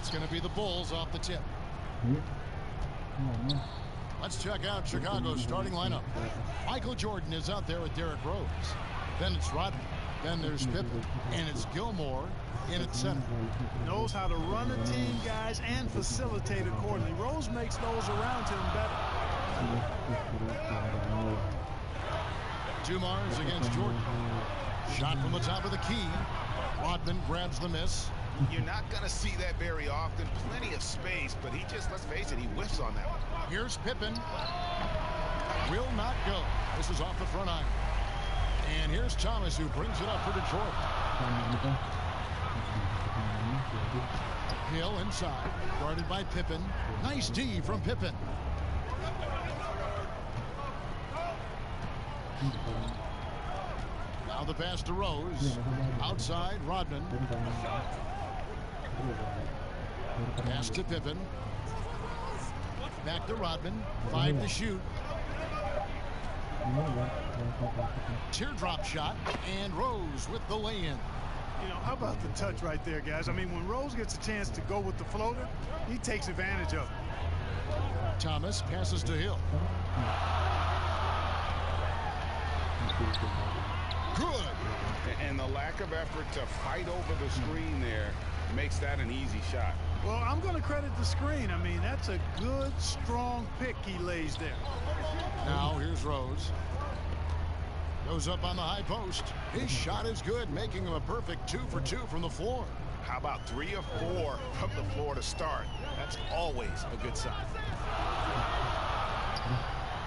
It's going to be the Bulls off the tip. Let's check out Chicago's starting lineup. Michael Jordan is out there with Derrick Rose. Then it's Rodman. Then there's Pippen. And it's Gilmore in at center. Knows how to run a team, guys, and facilitate accordingly. Rose makes those around him better. Dumars against Jordan. Shot from the top of the key. Rodman grabs the miss. You're not going to see that very often. Plenty of space, but he just, let's face it, he whiffs on that one. Here's Pippen. Will not go. This is off the front iron. And here's Thomas, who brings it up for Detroit. Hill inside, guarded by Pippen. Nice D from Pippen. Now the pass to Rose. Outside, Rodman. Pass to Pippen. Back to Rodman. 5 to shoot. Teardrop shot, and Rose with the lay-in. You know, how about the touch right there, guys? I mean, when Rose gets a chance to go with the floater, he takes advantage of it. Thomas passes to Hill. Good. And the lack of effort to fight over the screen there makes that an easy shot. Well, I'm going to credit the screen. I mean, that's a good, strong pick he lays there. Now here's Rose. Goes up on the high post. His shot is good, making him a perfect 2 for 2 from the floor. How about 3 or 4 from the floor to start? That's always a good sign.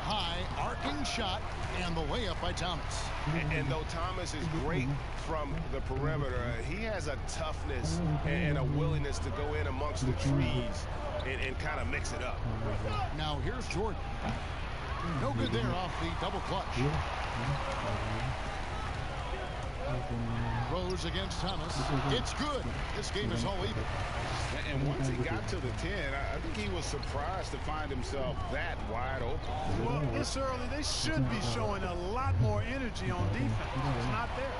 High, arcing shot, and the layup by Thomas. And though Thomas is great from the perimeter, he has a toughness and a willingness to go in amongst the trees and kind of mix it up. Now here's Jordan. No good there off the double clutch. Rose against Thomas. It's good. This game is all even. And once he got to the 10, I think he was surprised to find himself that wide open. Well, this early, they should be showing a lot more energy on defense. It's not there.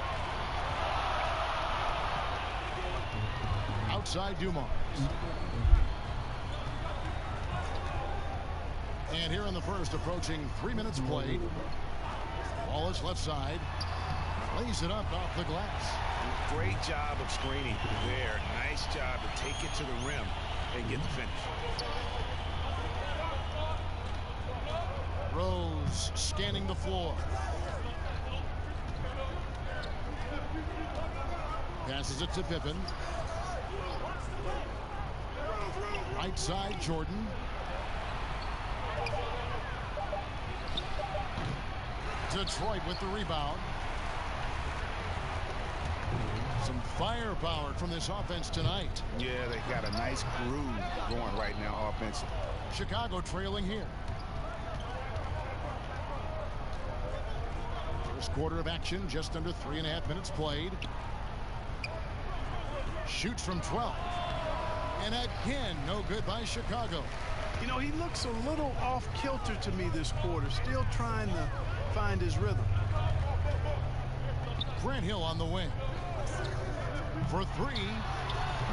Outside Dumars. And here in the first, approaching 3 minutes played. Wallace left side. Lays it up off the glass. Great job of screening there. Nice job to take it to the rim and get the finish. Rose scanning the floor. Passes it to Pippen. Right side, Jordan. Detroit with the rebound. Some firepower from this offense tonight. Yeah, they got a nice groove going right now offensively. Chicago trailing here. First quarter of action, just under 3.5 minutes played. Shoots from 12. And again, no good by Chicago. You know, he looks a little off kilter to me this quarter, still trying to find his rhythm. Grant Hill on the wing. For 3.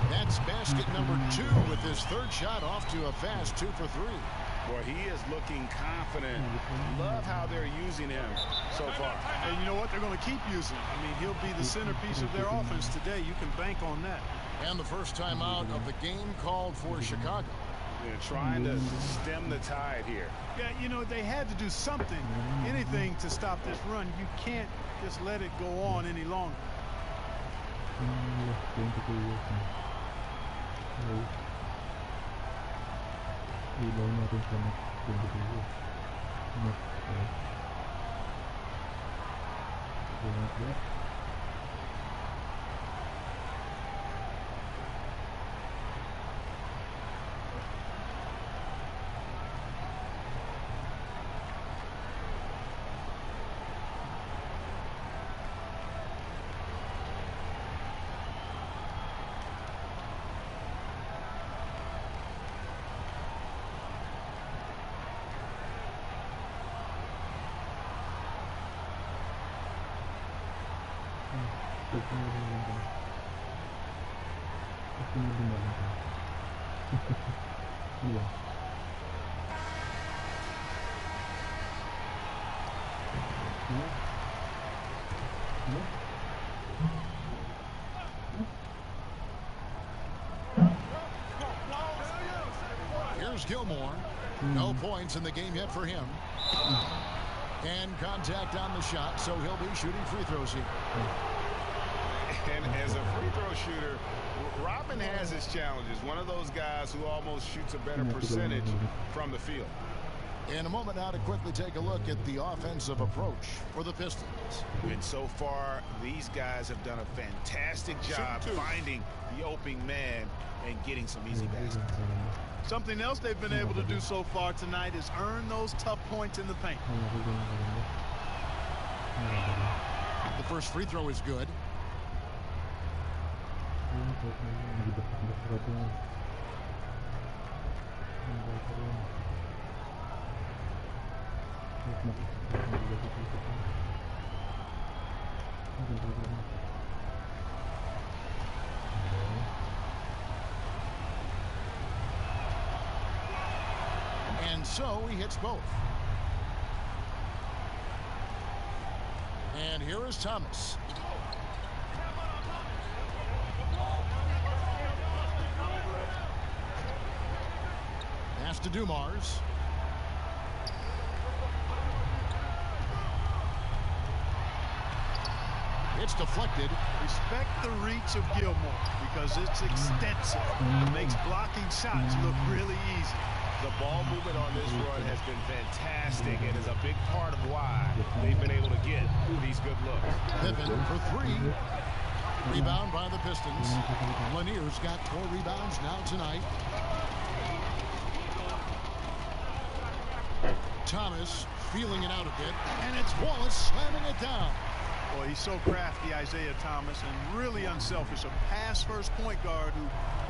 That's basket number 2 with his third shot off to a fast 2 for 3. Boy, he is looking confident. Love how they're using him so far. And you know what? They're going to keep using him. I mean, he'll be the centerpiece of their offense today. You can bank on that. And the first time out of the game called for Chicago. They're trying to stem the tide here. Yeah, you know, they had to do something, anything to stop this run. You can't just let it go on any longer. Here's Gilmore. No points in the game yet for him. And contact on the shot, so he'll be shooting free throws here. And as a free throw shooter, Robin has his challenges. One of those guys who almost shoots a better percentage from the field. In a moment now to quickly take a look at the offensive approach for the Pistons. And so far, these guys have done a fantastic job finding the opening man and getting some easy baskets. Something else they've been able to do so far tonight is earn those tough points in the paint. The first free throw is good. And so he hits both. And here is Thomas. Pass to Dumars. It's deflected. Respect the reach of Gilmore because it's extensive. It makes blocking shots look really easy. The ball movement on this run has been fantastic and is a big part of why they've been able to get these good looks. Pippen for three. Rebound by the Pistons. Lanier's got 4 rebounds now tonight. Thomas feeling it out a bit, and it's Wallace slamming it down. Boy, he's so crafty, Isaiah Thomas, and really unselfish. A pass-first point guard who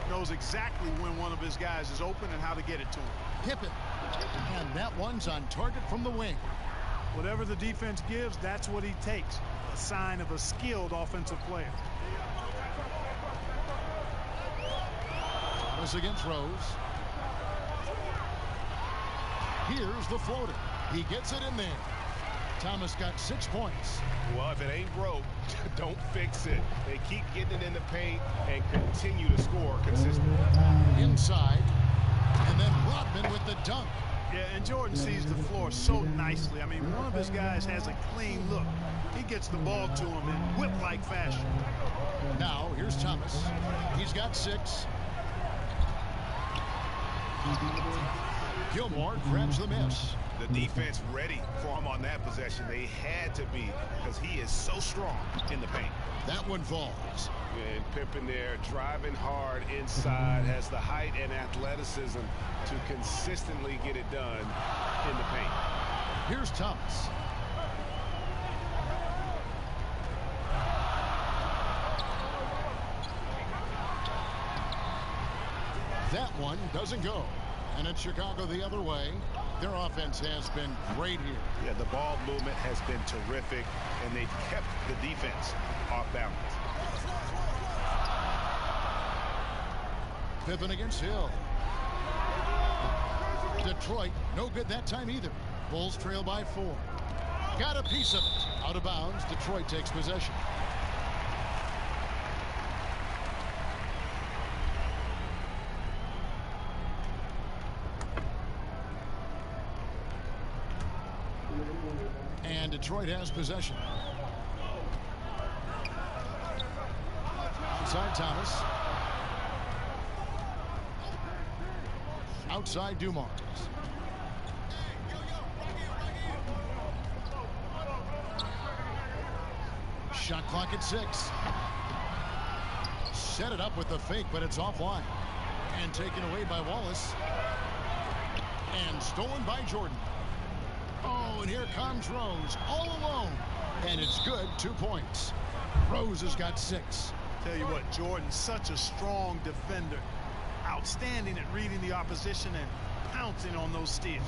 knows exactly when one of his guys is open and how to get it to him. Pippen, and that one's on target from the wing. Whatever the defense gives, that's what he takes. A sign of a skilled offensive player. Thomas against Rose. Here's the floater. He gets it in there. Thomas got 6 points. Well, if it ain't broke, don't fix it. They keep getting it in the paint and continue to score consistently. Inside. And then Rodman with the dunk. Yeah, and Jordan sees the floor so nicely. I mean, one of his guys has a clean look. He gets the ball to him in whip-like fashion. Now, here's Thomas. He's got 6. Gilmore grabs the miss. The defense ready for him on that possession. They had to be because he is so strong in the paint. That one falls. And Pippen there driving hard inside, has the height and athleticism to consistently get it done in the paint. Here's Thomas. That one doesn't go. And it's Chicago the other way. Their offense has been great here. Yeah, the ball movement has been terrific, and they've kept the defense off balance. Pippen against Hill. Detroit, no good that time either. Bulls trail by 4. Got a piece of it. Out of bounds. Detroit takes possession. And Detroit has possession. Outside Thomas. Outside Dumars. Shot clock at 6. Set it up with the fake, but it's offline. And taken away by Wallace. And stolen by Jordan. Oh, and here comes Rose, all alone. And it's good, 2 points. Rose has got 6. Tell you what, Jordan's such a strong defender. Outstanding at reading the opposition and pouncing on those steals.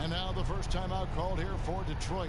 And now the first timeout called here for Detroit.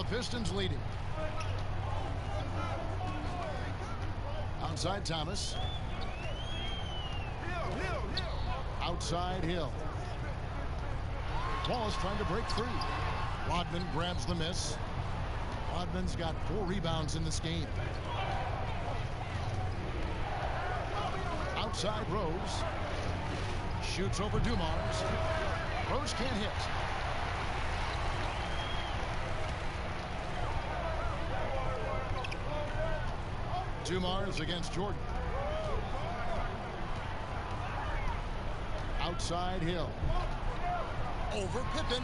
The Pistons leading. Outside Thomas. Outside Hill. Wallace trying to break free. Rodman grabs the miss. Rodman's got 4 rebounds in this game. Outside Rose. Shoots over Dumars. Rose can't hit. Dumars against Jordan. Outside Hill. Over Pippen.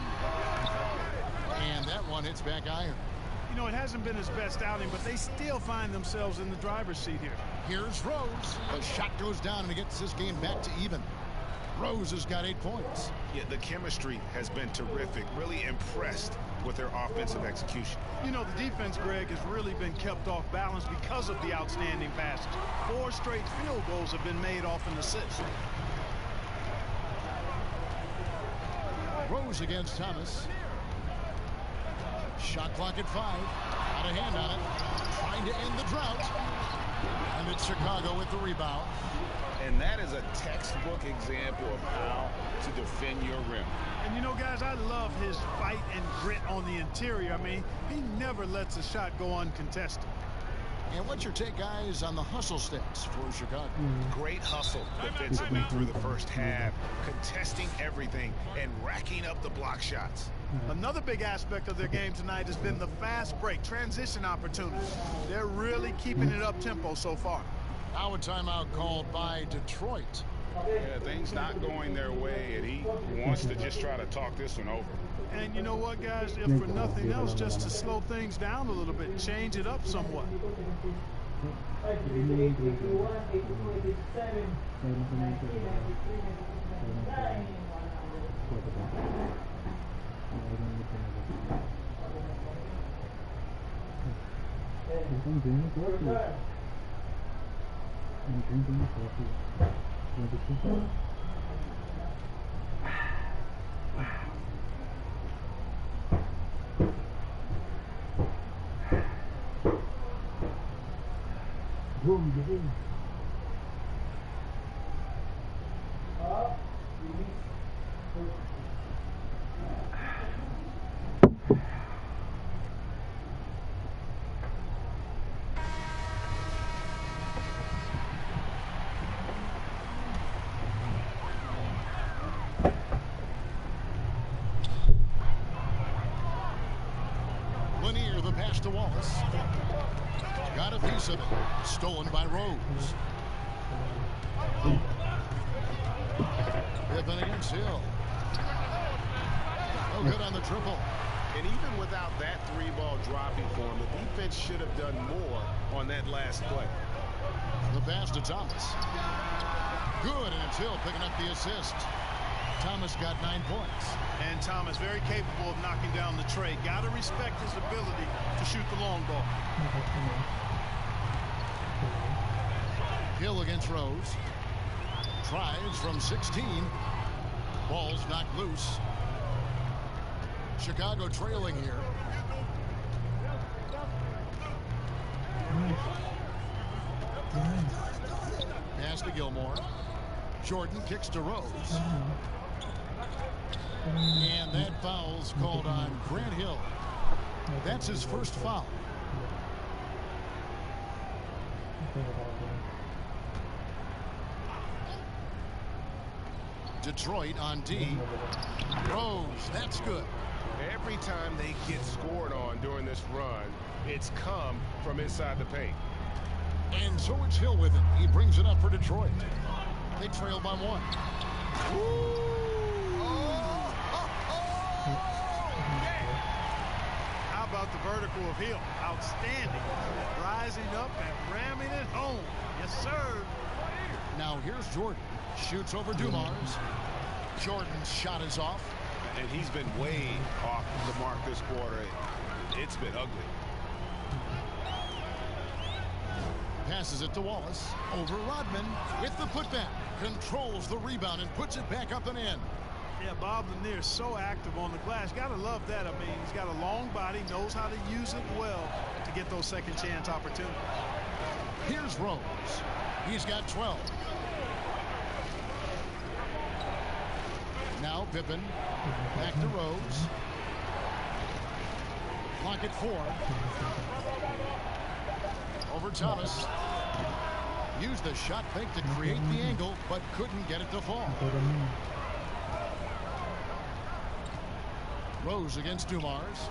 And that one hits back iron. You know, it hasn't been his best outing, but they still find themselves in the driver's seat here. Here's Rose. The shot goes down and it gets this game back to even. Rose has got 8 points. Yeah, the chemistry has been terrific. Really impressed with their offensive execution. You know, the defense, Greg, has really been kept off balance because of the outstanding passes. 4 straight field goals have been made off an assist. Rose against Thomas. Shot clock at 5. Got a hand on it. Trying to end the drought. And it's Chicago with the rebound. And that is a textbook example of how to defend your rim. And you know, guys, I love his fight and grit on the interior. I mean, he never lets a shot go uncontested. And what's your take, guys, on the hustle stats for Chicago? Great hustle defensively through the first half, contesting everything and racking up the block shots. Another big aspect of their game tonight has been the fast break, transition opportunities. They're really keeping it up tempo so far. Now a timeout called by Detroit. Yeah, things not going their way, and he wants to just try to talk this one over. And you know what, guys? If for nothing else, just to slow things down a little bit, change it up somewhat. The pass to Wallace. Got a piece of it. Stolen by Rose. Pippen against Hill. No good on the triple. And even without that 3-ball dropping for him, the defense should have done more on that last play. The pass to Thomas. Good, and it's Hill picking up the assist. Thomas got 9 points. And Thomas very capable of knocking down the tray. Got to respect his ability to shoot the long ball. Hill against Rose. Tries from 16. Ball's knocked loose. Chicago trailing here. Pass to Gilmore. Jordan kicks to Rose. And that foul's called on Grant Hill. That's his first foul. Detroit on D. Rose, that's good. Every time they get scored on during this run, it's come from inside the paint. And so it's Hill with it. He brings it up for Detroit. They trail by 1. How about the vertical of Hill? Outstanding. Rising up and ramming it home. Yes, sir. Now here's Jordan. Shoots over Dumars. Jordan's shot is off. And he's been way off the mark this quarter. It's been ugly. Passes it to Wallace. Over Rodman with the putback. Controls the rebound and puts it back up and in. Yeah, Bob Lanier is so active on the glass. Got to love that. I mean, he's got a long body, knows how to use it well to get those second chance opportunities. Here's Rose. He's got 12. Now Pippen. Back to Rose. Clock at 4. Over Thomas. Used the shot fake to create the angle, but couldn't get it to fall. Rose against Dumars.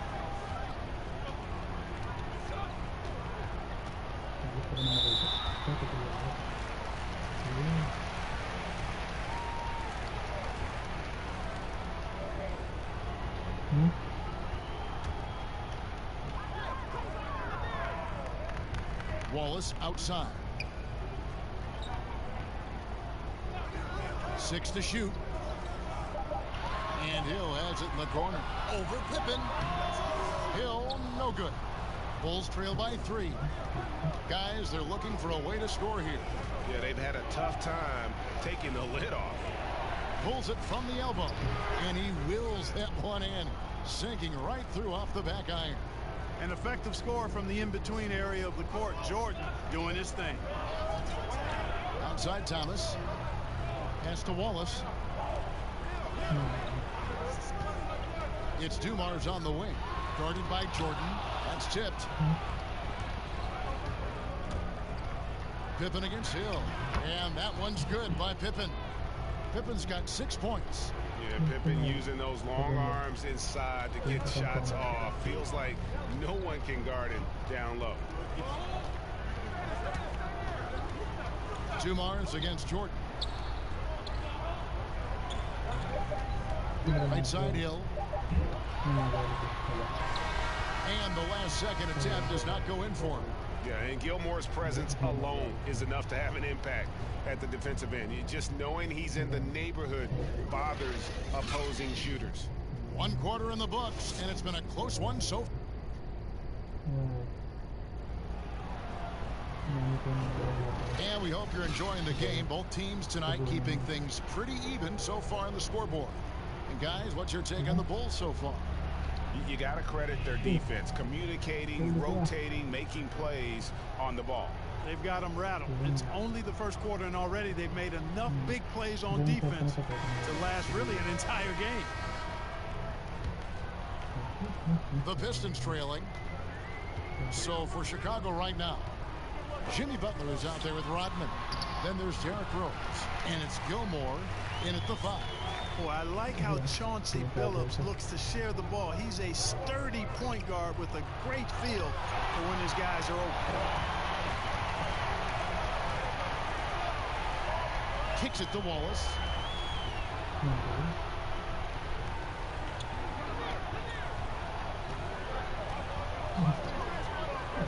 Wallace outside. 6 to shoot. And Hill has it in the corner. Over Pippen. Hill, no good. Bulls trail by 3. Guys, they're looking for a way to score here. Yeah, they've had a tough time taking the lid off. Pulls it from the elbow. And he wills that one in. Sinking right through off the back iron. An effective score from the in-between area of the court. Jordan doing his thing. Outside Thomas. Pass to Wallace. It's Dumars on the wing. Guarded by Jordan. That's tipped. Pippen against Hill. And that one's good by Pippen. Pippen's got 6 points. Yeah, Pippen using those long arms inside to get shots off. Feels like no one can guard him down low. Dumars against Jordan. Right side Hill. And the last second attempt does not go in for him. Yeah, and Gilmore's presence alone is enough to have an impact at the defensive end. Just knowing he's in the neighborhood bothers opposing shooters. 1 quarter in the books, and it's been a close one so far. And we hope you're enjoying the game. Both teams tonight keeping things pretty even so far on the scoreboard. And guys, what's your take on the Bulls so far? You got to credit their defense, communicating, rotating, making plays on the ball. They've got them rattled. It's only the first quarter, and already they've made enough big plays on defense to last really an entire game. The Pistons trailing. So for Chicago right now, Jimmy Butler is out there with Rodman. Then there's Derrick Rose. And it's Gilmore in at the 5. Boy, I like how Chauncey Billups looks to share the ball. He's a sturdy point guard with a great feel for when his guys are open. Kicks it to Wallace.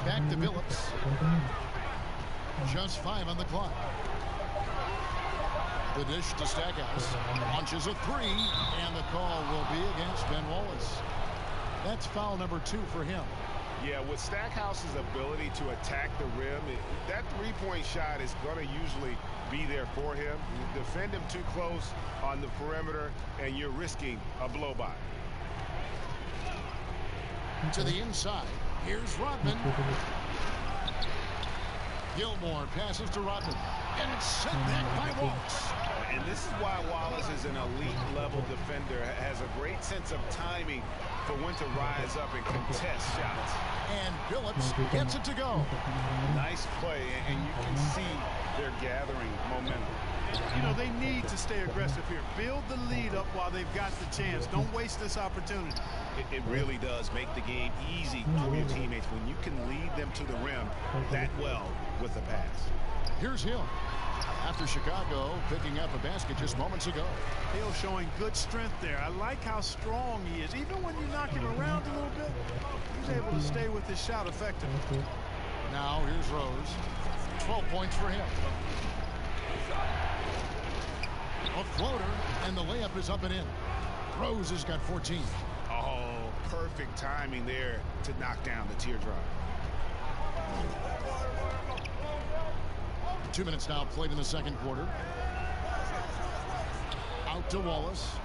Back to Billups. Just 5 on the clock. The dish to Stackhouse. Launches a 3, and the call will be against Ben Wallace. That's foul number 2 for him. Yeah, with Stackhouse's ability to attack the rim, that three-point shot is going to usually be there for him. You defend him too close on the perimeter, and you're risking a blow-by. To the inside. Here's Rodman. Gilmore passes to Rodman. And it's sent back by Wallace. And this is why Wallace is an elite-level defender, has a great sense of timing for when to rise up and contest shots. And Billups gets it to go. Nice play, and you can see they're gathering momentum. You know, they need to stay aggressive here. Build the lead up while they've got the chance. Don't waste this opportunity. It really does make the game easy for your teammates when you can lead them to the rim that well with a pass. Here's Hill. After Chicago picking up a basket just moments ago. Hill showing good strength there. I like how strong he is. Even when you knock him around a little bit, he's able to stay with his shot effectively. Now here's Rose. 12 points for him. A floater, and the layup is up and in. Rose has got 14. Oh, perfect timing there to knock down the teardrop. 2 minutes now played in the second quarter. Out to Wallace.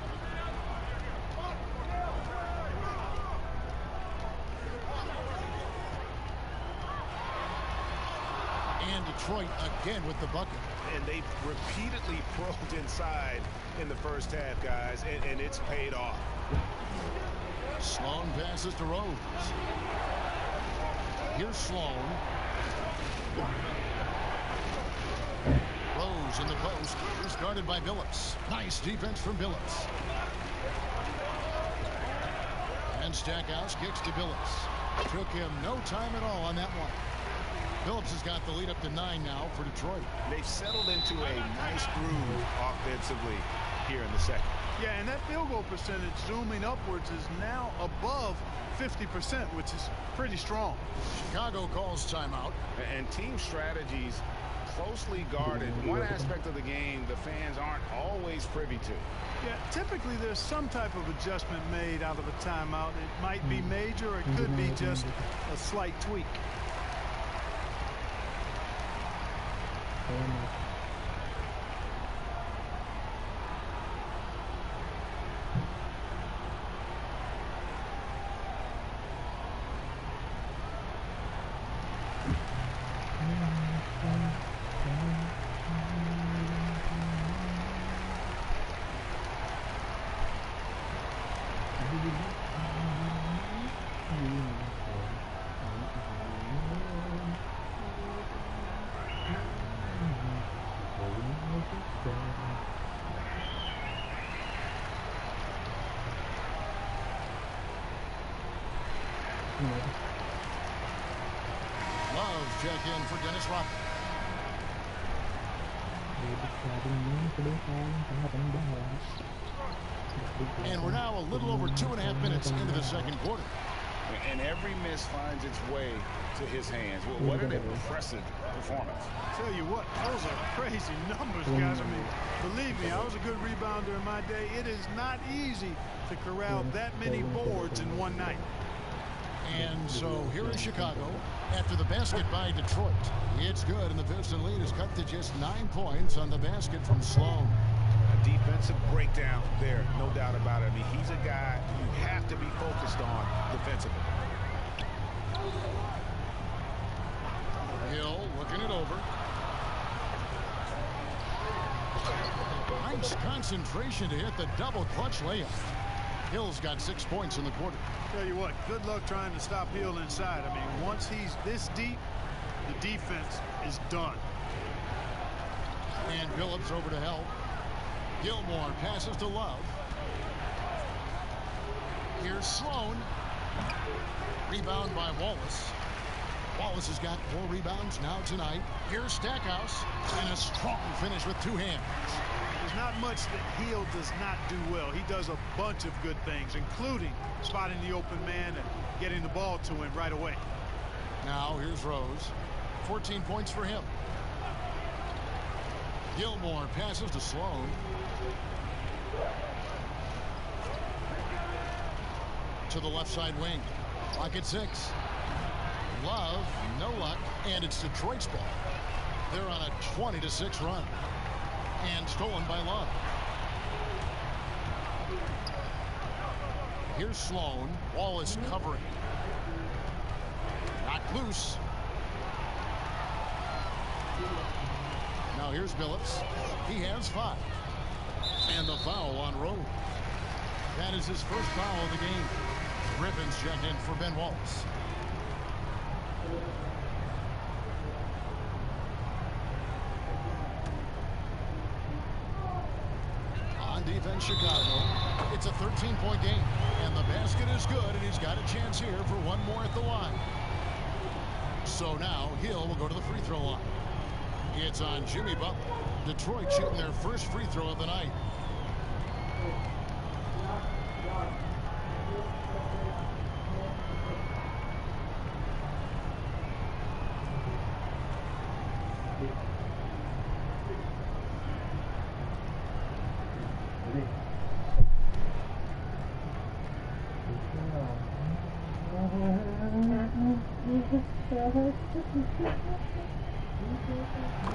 And Detroit again with the bucket. And they've repeatedly probed inside in the first half, guys, and it's paid off. Sloan passes to Rose. Here's Sloan. Rose in the post. Is guarded by Billups. Nice defense from Billups. And Stackhouse kicks to Billups. Took him no time at all on that one. Billups has got the lead up to 9 now for Detroit. They've settled into a nice groove offensively here in the second. Yeah, and that field goal percentage zooming upwards is now above 50%, which is pretty strong. Chicago calls timeout. And team strategies closely guarded. One aspect of the game the fans aren't always privy to. Yeah, typically there's some type of adjustment made out of a timeout. It might be major or it could be just a slight tweak. Love check in for Dennis Rodman. And we're now a little over 2.5 minutes into the second quarter. And every miss finds its way to his hands. What an impressive performance. Tell you what, those are crazy numbers, guys. I mean, believe me, I was a good rebounder in my day. It is not easy to corral that many boards in one night. And so here in Chicago, after the basket by Detroit, it's good, and the Piston lead is cut to just 9 points on the basket from Sloan. A defensive breakdown there, no doubt about it. I mean, he's a guy you have to be focused on defensively. Hill looking it over. Nice concentration to hit the double clutch layup. Hill's got 6 points in the quarter. Tell you what, good luck trying to stop Hill inside. I mean, once he's this deep, the defense is done. And Billups over to help. Gilmore passes to Love. Here's Sloan. Rebound by Wallace. Wallace has got 4 rebounds now tonight. Here's Stackhouse. And a strong finish with 2 hands. There's not much that Hill does not do well. He does a bunch of good things, including spotting the open man and getting the ball to him right away. Now here's Rose. 14 points for him. Gilmore passes to Sloan. To the left side wing. Clock at 6. Love, no luck, and it's Detroit's ball. They're on a 20-6 run. And stolen by Love. Here's Sloan. Wallace covering. Knocked loose. Now here's Billups. He has 5. And the foul on Rose. That is his first foul of the game. Griffin's check in for Ben Wallace. defense, Chicago. It's a 13-point game. And the basket is good, and he's got a chance here for one more at the line. So now Hill will go to the free throw line. It's on Jimmy Butler. Detroit shooting their first free throw of the night.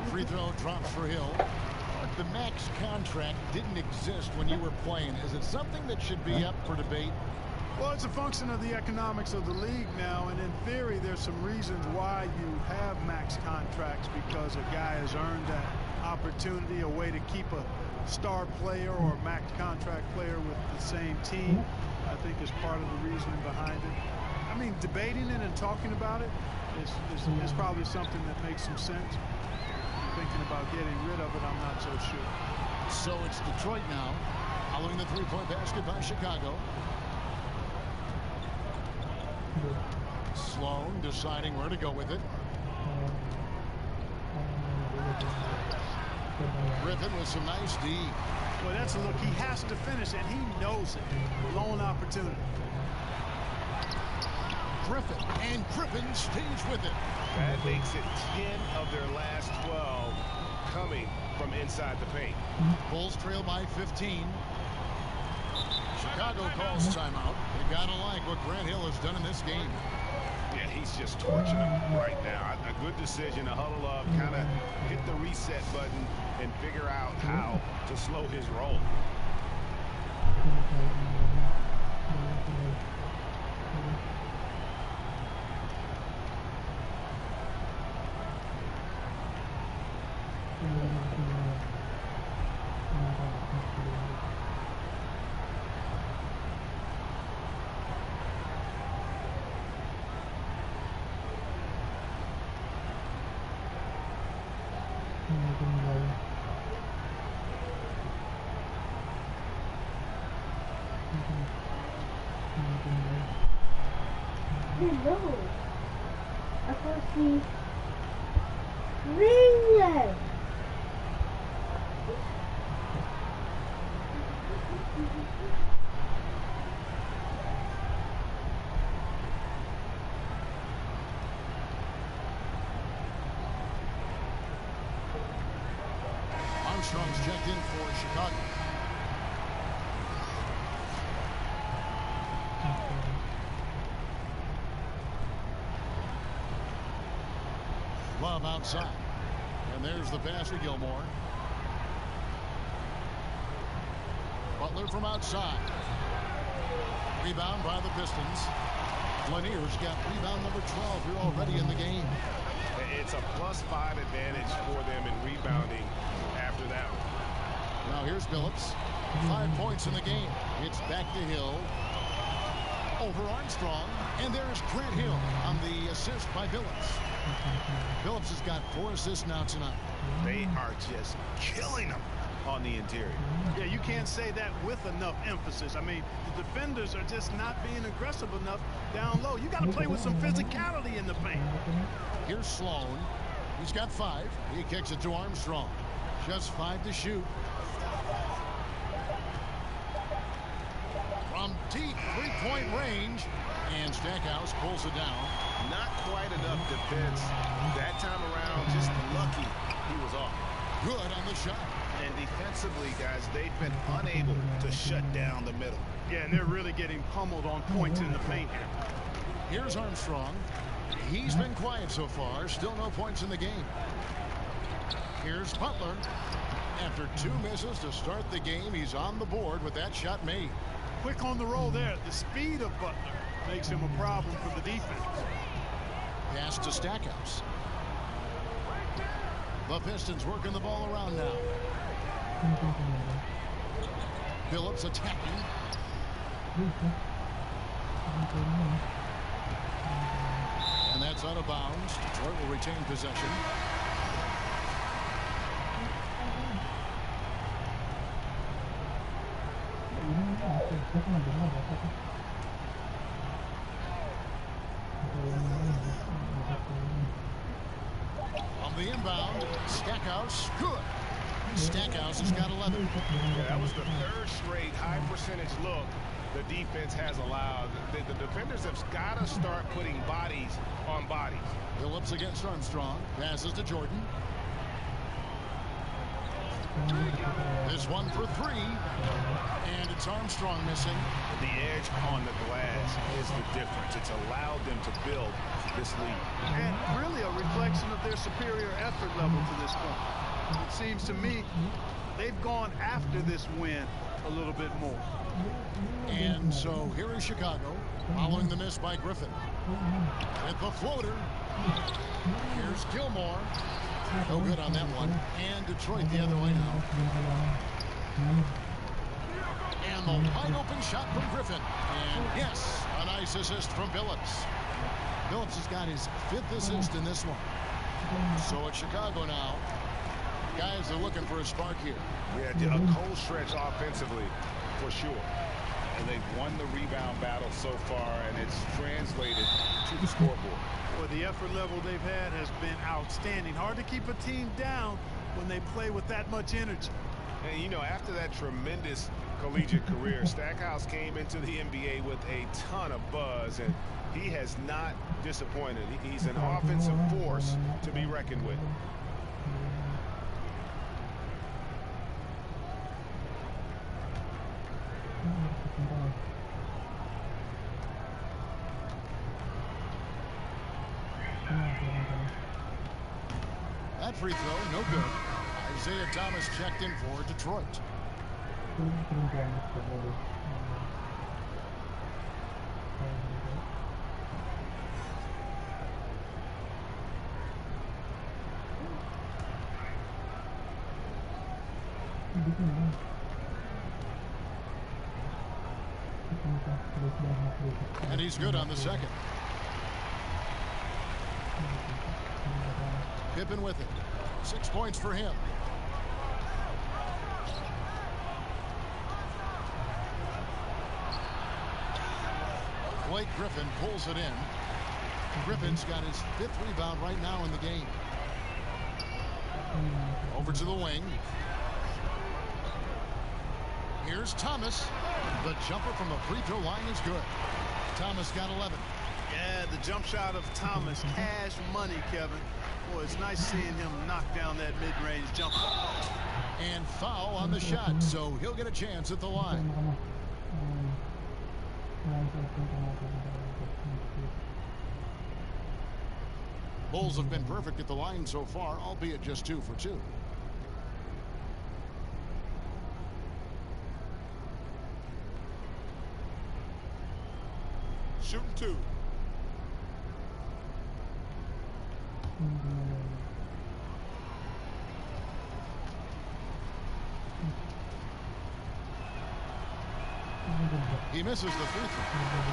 Free throw drops for Hill. The max contract didn't exist when you were playing. Is it something that should be up for debate? Well, it's a function of the economics of the league now, and in theory, there's some reasons why you have max contracts, because a guy has earned that opportunity, a way to keep a star player or a max contract player with the same team, I think is part of the reasoning behind it. I mean, debating it and talking about it is probably something that makes some sense. Thinking about getting rid of it, I'm not so sure. So it's Detroit now, following the three-point basket by Chicago. Sloan deciding where to go with it. Griffin with some nice D. Well, that's a look. He has to finish, and he knows it. Lone opportunity. Griffin, and Griffin stays with it. That makes it 10 of their last 12 coming from inside the paint. Bulls trail by 15. Chicago calls timeout. You gotta like what Grant Hill has done in this game. Yeah, he's just torching them right now. A good decision to huddle up, kind of hit the reset button, and figure out how to slow his roll. Hello. I can see ringlet. Armstrong's checked in for Chicago. Love outside. And there's the pass to Gilmore. Butler from outside. Rebound by the Pistons. Lanier's got rebound number 12 here already in the game. It's a +5 advantage for them in rebounding after that one. Now here's Phillips. 5 points in the game. It's back to Hill. Over Armstrong. And there's Grant Hill on the assist by Phillips. Phillips has got 4 assists now tonight. They are just killing them on the interior. Yeah, you can't say that with enough emphasis. I mean, the defenders are just not being aggressive enough down low. You got to play with some physicality in the paint. Here's Sloan. He's got 5. He kicks it to Armstrong. Just 5 to shoot. From deep 3-point range. And Stackhouse pulls it down. Not quite enough defense. That time around, just lucky he was off. Good on the shot. And defensively, guys, they've been unable to shut down the middle. Yeah, and they're really getting pummeled on points in the paint here. Here's Armstrong. He's been quiet so far. Still no points in the game. Here's Butler. After 2 misses to start the game, he's on the board with that shot made. Quick on the roll there. The speed of Butler makes him a problem for the defense. Pass to Stackhouse. The Pistons working the ball around now. Phillips attacking. And that's out of bounds. Detroit will retain possession. On the inbound, Stackhouse, good. Stackhouse has got 11. Yeah, that was the third straight high percentage look the defense has allowed. The defenders have got to start putting bodies on bodies. Phillips against Armstrong. Passes to Jordan. This one for three. And it's Armstrong missing. The edge on the glass is the difference. It's allowed them to build this lead. And really a reflection of their superior effort level to this point. It seems to me they've gone after this win a little bit more. And so here is Chicago following the miss by Griffin. With the floater. Here's Gilmore. No good on that one. And Detroit the other way now. And the wide open shot from Griffin. And yes, a nice assist from Phillips. Phillips has got his 5th assist in this one. So it's Chicago now. Guys are looking for a spark here. Yeah, a cold stretch offensively for sure. And they've won the rebound battle so far, and it's translated to the scoreboard. Well, the effort level they've had has been outstanding. Hard to keep a team down when they play with that much energy. And, you know, after that tremendous collegiate career, Stackhouse came into the NBA with a ton of buzz, and he has not disappointed. He's an offensive force to be reckoned with. That free throw, no good. Isaiah Thomas checked in for Detroit. And he's good on the second. Pippen with it. 6 points for him. Blake Griffin pulls it in. Griffin's got his 5th rebound right now in the game. Over to the wing. Here's Thomas. The jumper from the free throw line is good. Thomas got 11. Yeah, the jump shot of Thomas, cash money, Kevin. Boy, it's nice seeing him knock down that mid-range jumper. And foul on the shot, so he'll get a chance at the line. Bulls have been perfect at the line so far, albeit just 2 for 2. Shooting 2. He misses the free throw.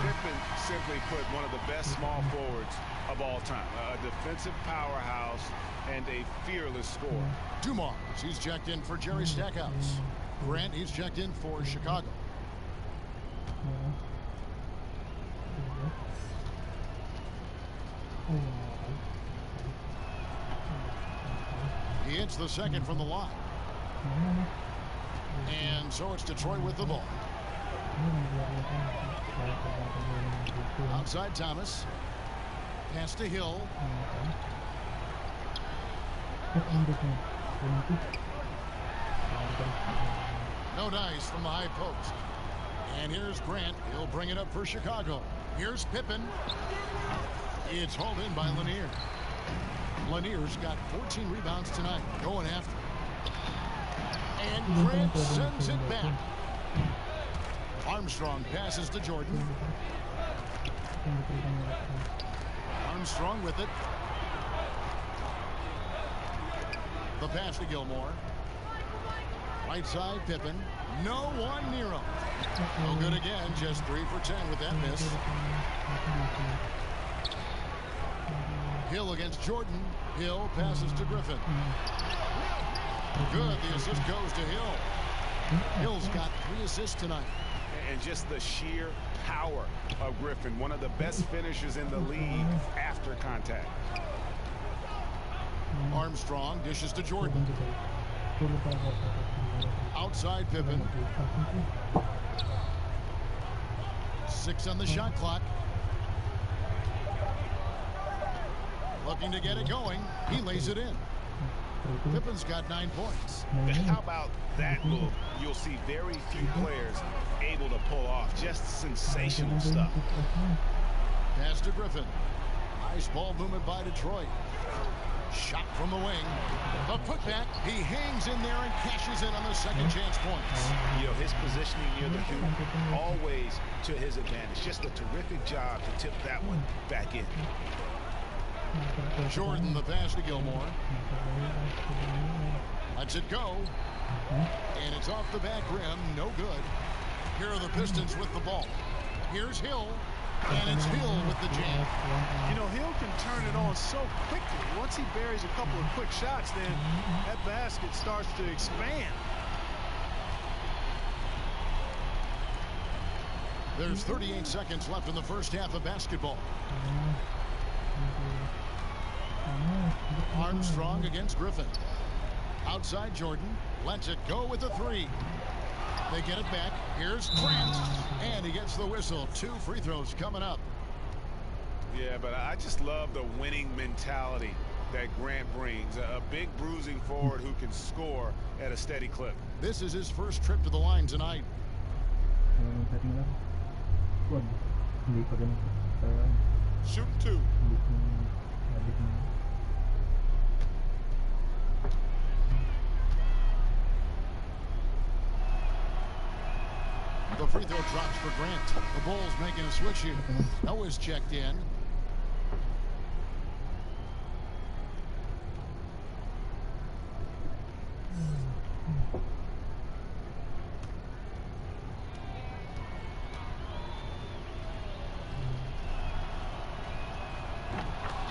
Pippen simply put one of the best small forwards of all time. A defensive powerhouse and a fearless scorer. Dumars, he's checked in for Jerry Stackhouse. Grant, he's checked in for Chicago. He hits the second from the line. And so it's Detroit with the ball. Outside Thomas. Pass to Hill. No dice from the high post. And here's Grant. He'll bring it up for Chicago. Here's Pippen. It's hauled in by Lanier. Lanier's got 14 rebounds tonight. Going after it. And Grant sends it back. Armstrong passes to Jordan. Armstrong with it. The pass to Gilmore. Right side, Pippen. No one near him. No good again. Just 3 for 10 with that miss. Hill against Jordan. Hill passes to Griffin. Good. The assist goes to Hill. Hill's got 3 assists tonight. And just the sheer power of Griffin, one of the best finishers in the league after contact. Armstrong dishes to Jordan. Outside Pippen. 6 on the shot clock. Looking to get it going. He lays it in. Pippen's got 9 points. How about that move? You'll see very few players able to pull off. Just sensational stuff. Pass to Griffin. Nice ball movement by Detroit. Shot from the wing. The putback. He hangs in there and cashes in on the second chance points. You know, his positioning near the hoop, always to his advantage. Just a terrific job to tip that one back in. Jordan, the pass to Gilmore. Lets it go. And it's off the back rim. No good. Here are the Pistons with the ball. Here's Hill. And it's Hill with the jam. You know, Hill can turn it on so quickly. Once he buries a couple of quick shots, then that basket starts to expand. There's 38 seconds left in the first half of basketball. Armstrong against Griffin. Outside Jordan. Lets it go with the 3. They get it back. Here's Grant. And he gets the whistle. 2 free throws coming up. Yeah, but I just love the winning mentality that Grant brings. A big bruising forward who can score at a steady clip. This is his first trip to the line tonight. Shooting 2. The free throw drops for Grant. The Bulls making a switch here. Noah's checked in.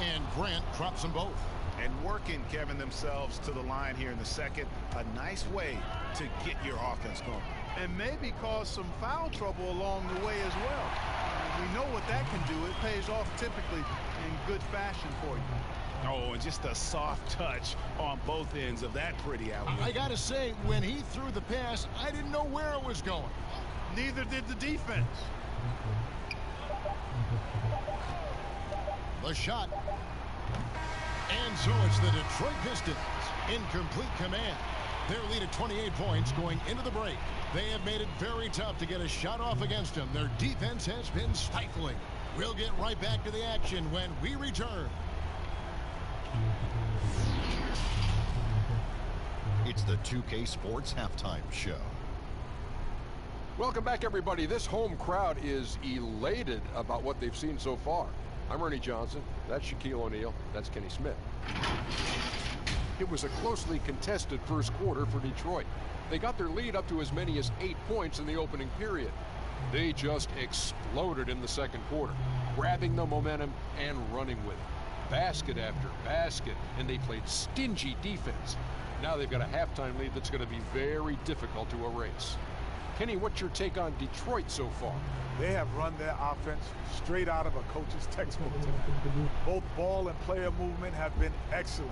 And Grant drops them both. And working, Kevin, themselves to the line here in the second. A nice way to get your offense going. And maybe cause some foul trouble along the way as well. We know what that can do. It pays off typically in good fashion for you. Oh, and just a soft touch on both ends of that pretty alley. I got to say, when he threw the pass, I didn't know where it was going. Neither did the defense. The shot. And so it's the Detroit Pistons in complete command. Their lead at 28 points going into the break. They have made it very tough to get a shot off against them. Their defense has been stifling. We'll get right back to the action when we return. It's the 2K Sports Halftime Show. Welcome back, everybody. This home crowd is elated about what they've seen so far. I'm Ernie Johnson. That's Shaquille O'Neal. That's Kenny Smith. It was a closely contested first quarter for Detroit. They got their lead up to as many as 8 points in the opening period. They just exploded in the second quarter, grabbing the momentum and running with it. Basket after basket, and they played stingy defense. Now they've got a halftime lead that's going to be very difficult to erase. Kenny, what's your take on Detroit so far? They have run their offense straight out of a coach's textbook tonight. Both ball and player movement have been excellent.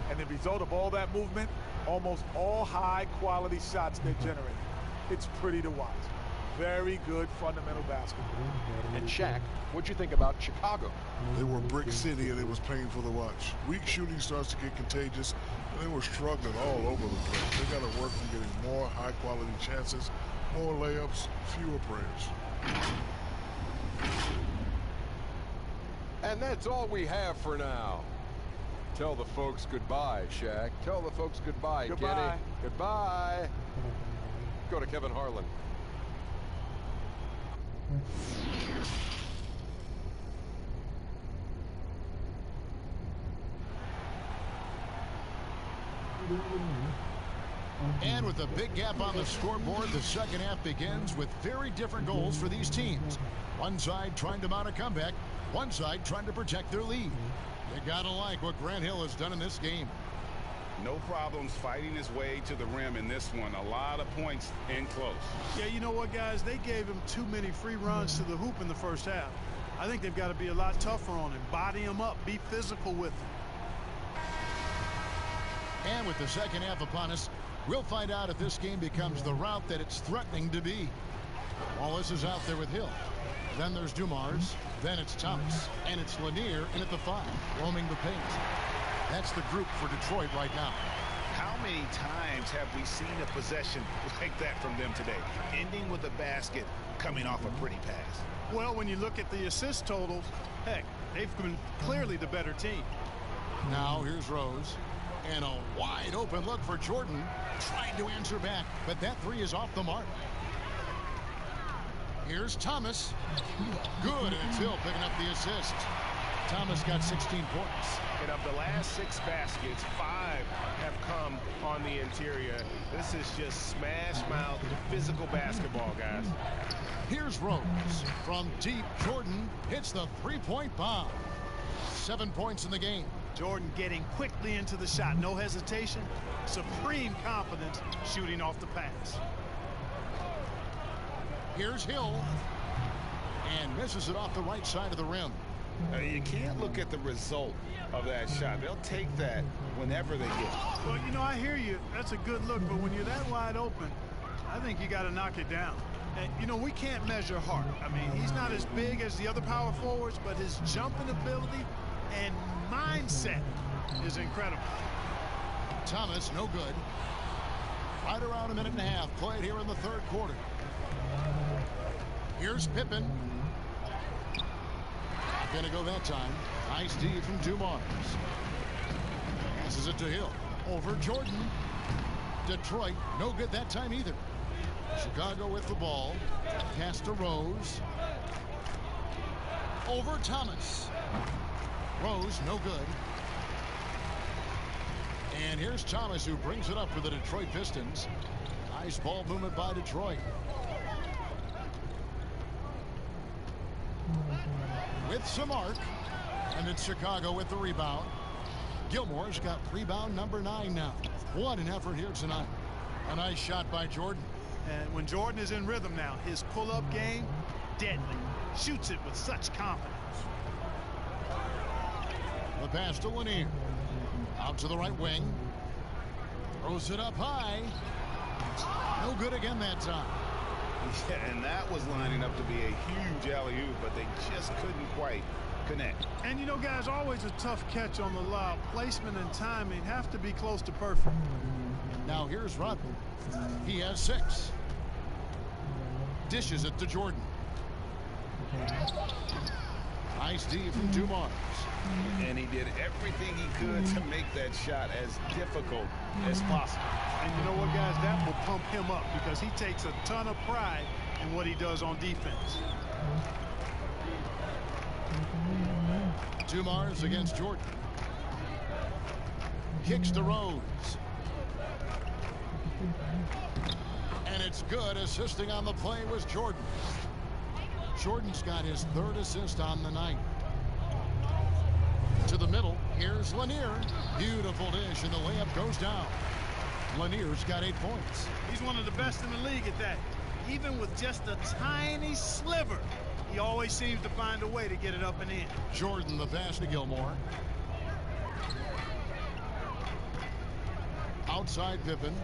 And the result of all that movement, almost all high-quality shots they're generating. It's pretty to watch. Very good fundamental basketball. And Shaq, what'd you think about Chicago? They were brick city and it was painful to watch. Weak shooting starts to get contagious, and they were struggling all over the place. They got to work on getting more high-quality chances, more layups, fewer prayers. And that's all we have for now. Tell the folks goodbye, Shaq. Tell the folks goodbye, Goodbye. Kenny. Goodbye. Go to Kevin Harlan. And with a big gap on the scoreboard, the second half begins with very different goals for these teams. One side trying to mount a comeback, one side trying to protect their lead. You gotta like what Grant Hill has done in this game. No problems fighting his way to the rim in this one. A lot of points in close. Yeah, you know what, guys? They gave him too many free runs to the hoop in the first half. I think they've got to be a lot tougher on him. Body him up. Be physical with him. And with the second half upon us, we'll find out if this game becomes the route that it's threatening to be. Wallace is out there with Hill. Then there's Dumars. Then it's Thomas. And it's Lanier in at the 5, roaming the paint. That's the group for Detroit right now. How many times have we seen a possession like that from them today? Ending with a basket, coming off a pretty pass. Well, when you look at the assist totals, heck, they've been clearly the better team. Now here's Rose. And a wide open look for Jordan. Trying to answer back, but that 3 is off the mark. Here's Thomas. Good, and it's Hill picking up the assist. Thomas got 16 points. And of the last 6 baskets, 5 have come on the interior. This is just smash mouth physical basketball, guys. Here's Rose. From deep, Jordan hits the 3-point bomb. 7 points in the game. Jordan getting quickly into the shot. No hesitation. Supreme confidence shooting off the pass. Here's Hill. And misses it off the right side of the rim. You can't look at the result of that shot. They'll take that whenever they get it. Well, you know, I hear you. That's a good look. But when you're that wide open, I think you got to knock it down. And, you know, we can't measure Hart. I mean, he's not as big as the other power forwards, but his jumping ability and mindset is incredible. Thomas, no good. Right around a minute and a half played here in the third quarter. Here's Pippen. Not going to go that time. Nice D from Dumars. Passes it to Hill. Over Jordan. Detroit, no good that time either. Chicago with the ball. Pass to Rose. Over Thomas. Rose, no good. And here's Thomas, who brings it up for the Detroit Pistons. Nice ball movement by Detroit. With some arc. And it's Chicago with the rebound. Gilmore's got rebound number 9 now. What an effort here tonight. A nice shot by Jordan. And when Jordan is in rhythm now, his pull-up game, deadly. Shoots it with such confidence. The pass to Lanier. Out to the right wing. Throws it up high. No good again that time. Yeah, and that was lining up to be a huge alley-oop, but they just couldn't quite connect. And you know, guys, always a tough catch on the lob. Placement and timing have to be close to perfect. Now here's Rodman. He has 6. Dishes it to Jordan. Nice D from Dumars. And he did everything he could to make that shot as difficult as possible. And you know what, guys? That will pump him up because he takes a ton of pride in what he does on defense. Dumars against Jordan. Kicks to Rose. And it's good. Assisting on the play was Jordan. Jordan's got his 3rd assist on the night. To the middle. Here's Lanier. Beautiful dish, and the layup goes down. Lanier's got 8 points. He's one of the best in the league at that. Even with just a tiny sliver, he always seems to find a way to get it up and in. Jordan, the pass to Gilmore. Outside Pippen.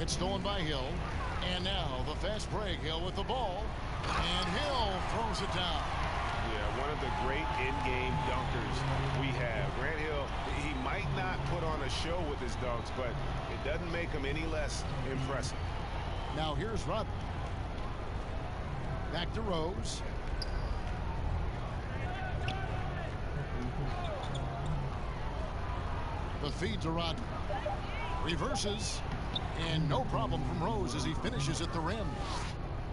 It's stolen by Hill. And now the fast break. Hill with the ball. And Hill throws it down. Yeah, one of the great in-game dunkers we have. Grant Hill, he might not put on a show with his dunks, but it doesn't make him any less impressive. Now here's Rodman. Back to Rose. The feed to Rodman. Reverses. And no problem from Rose as he finishes at the rim.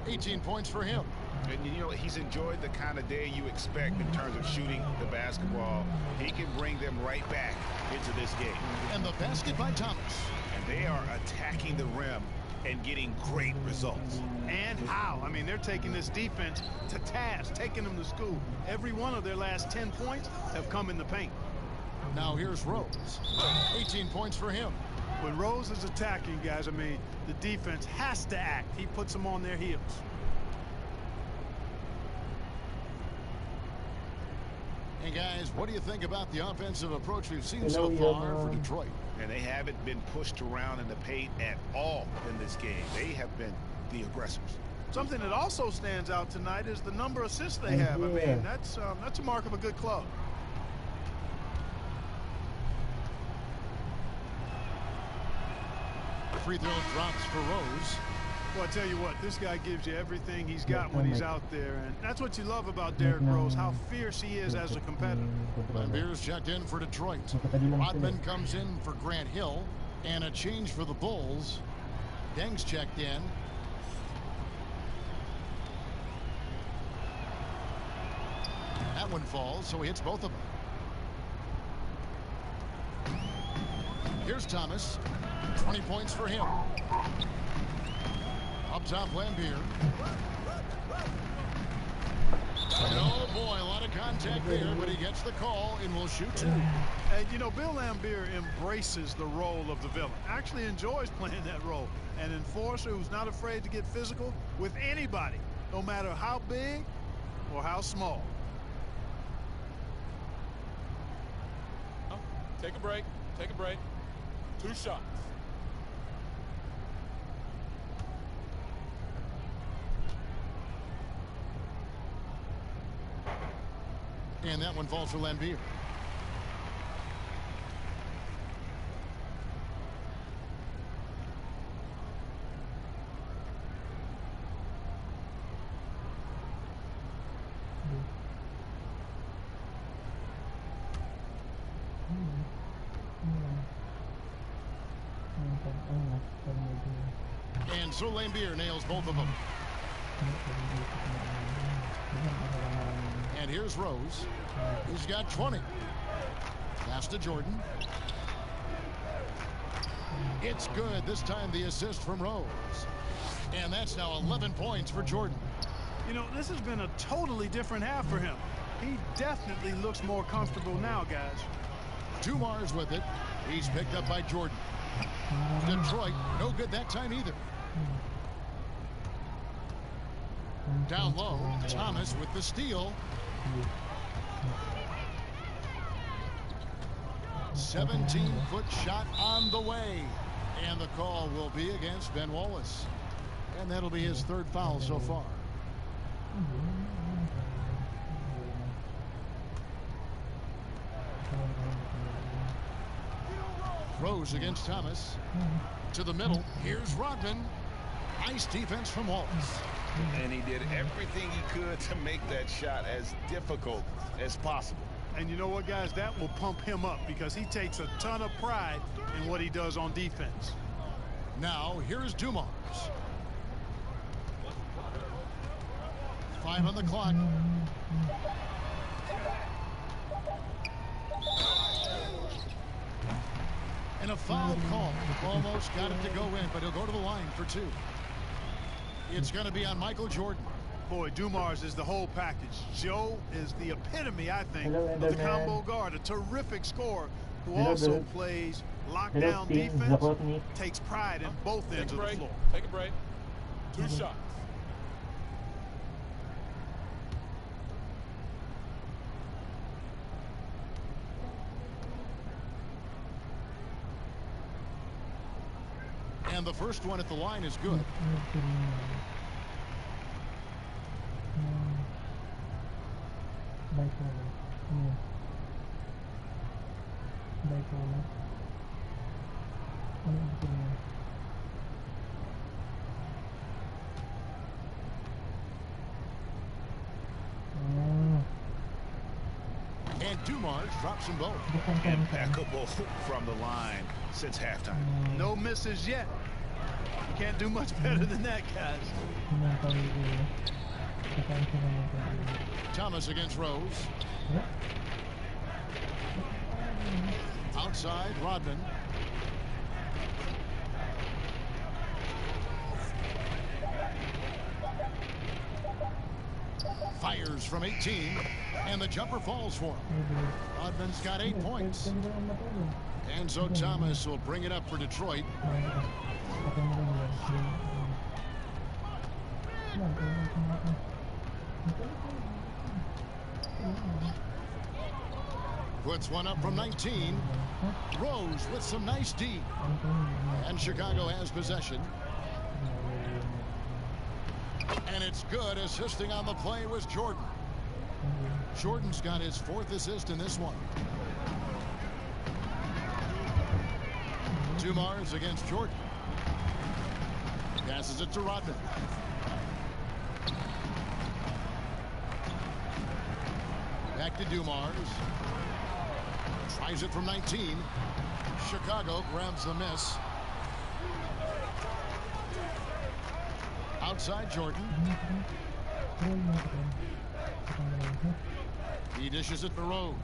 18 points for him. And you know, he's enjoyed the kind of day you expect in terms of shooting the basketball. He can bring them right back into this game. And the basket by Thomas. And they are attacking the rim and getting great results. And how? I mean, they're taking this defense to task, taking them to school. Every one of their last 10 points have come in the paint. Now here's Rose. 18 points for him. When Rose is attacking, guys, I mean, the defense has to act. He puts them on their heels. And guys, what do you think about the offensive approach we've seen so far for Detroit? And they haven't been pushed around in the paint at all in this game. They have been the aggressors. Something that also stands out tonight is the number of assists they have. I mean, that's a mark of a good club. Free throw drops for Rose. Well, I tell you what, this guy gives you everything he's got when he's out there, and that's what you love about Derrick Rose, how fierce he is as a competitor. Lambier's checked in for Detroit. Rodman comes in for Grant Hill, and a change for the Bulls. Deng's checked in. That one falls, so he hits both of them. Here's Thomas. 20 points for him. Up top, Lambier. Oh boy, a lot of contact there, but he gets the call and will shoot two. And you know, Bill Lambier embraces the role of the villain. Actually enjoys playing that role. An enforcer who's not afraid to get physical with anybody, no matter how big or how small. Take a break. Take a break. 2 shots. And that one falls for Lambier. And so Lambier nails both of them. And here's Rose. He's got 20. Pass to Jordan. It's good. This time the assist from Rose. And that's now 11 points for Jordan. You know, this has been a totally different half for him. He definitely looks more comfortable now, guys. Dumars with it. He's picked up by Jordan. Detroit, no good that time either. Down low, Thomas with the steal. 17-foot shot on the way. And the call will be against Ben Wallace. And that'll be his 3rd foul so far. Rose against Thomas. To the middle. Here's Rodman. Nice defense from Wallace. And he did everything he could to make that shot as difficult as possible. And you know what, guys? That will pump him up because he takes a ton of pride in what he does on defense. Now, here's Dumars. 5 on the clock. And a foul call. Almost got it to go in, but he'll go to the line for 2. It's going to be on Michael Jordan. Boy, Dumars is the whole package. Joe is the epitome, I think, of the combo guard. A terrific scorer who also plays lockdown defense, takes pride in both ends of the floor. Take a break. 2 shots. And the first one at the line is good. And Dumars drops them both. Impeccable from the line since halftime. No misses yet. You can't do much better than that, guys. Thomas against Rose. Outside, Rodman. Fires from 18, and the jumper falls for him. Rodman's got 8 points. And so Thomas will bring it up for Detroit. Puts one up from 19. Rose with some nice D. And Chicago has possession. And it's good. Assisting on the play was Jordan. Jordan's got his 4th assist in this one. Dumars against Jordan. Passes it to Rodman. Back to Dumars. Tries it from 19. Chicago grabs the miss. Outside Jordan. He dishes it to Rose.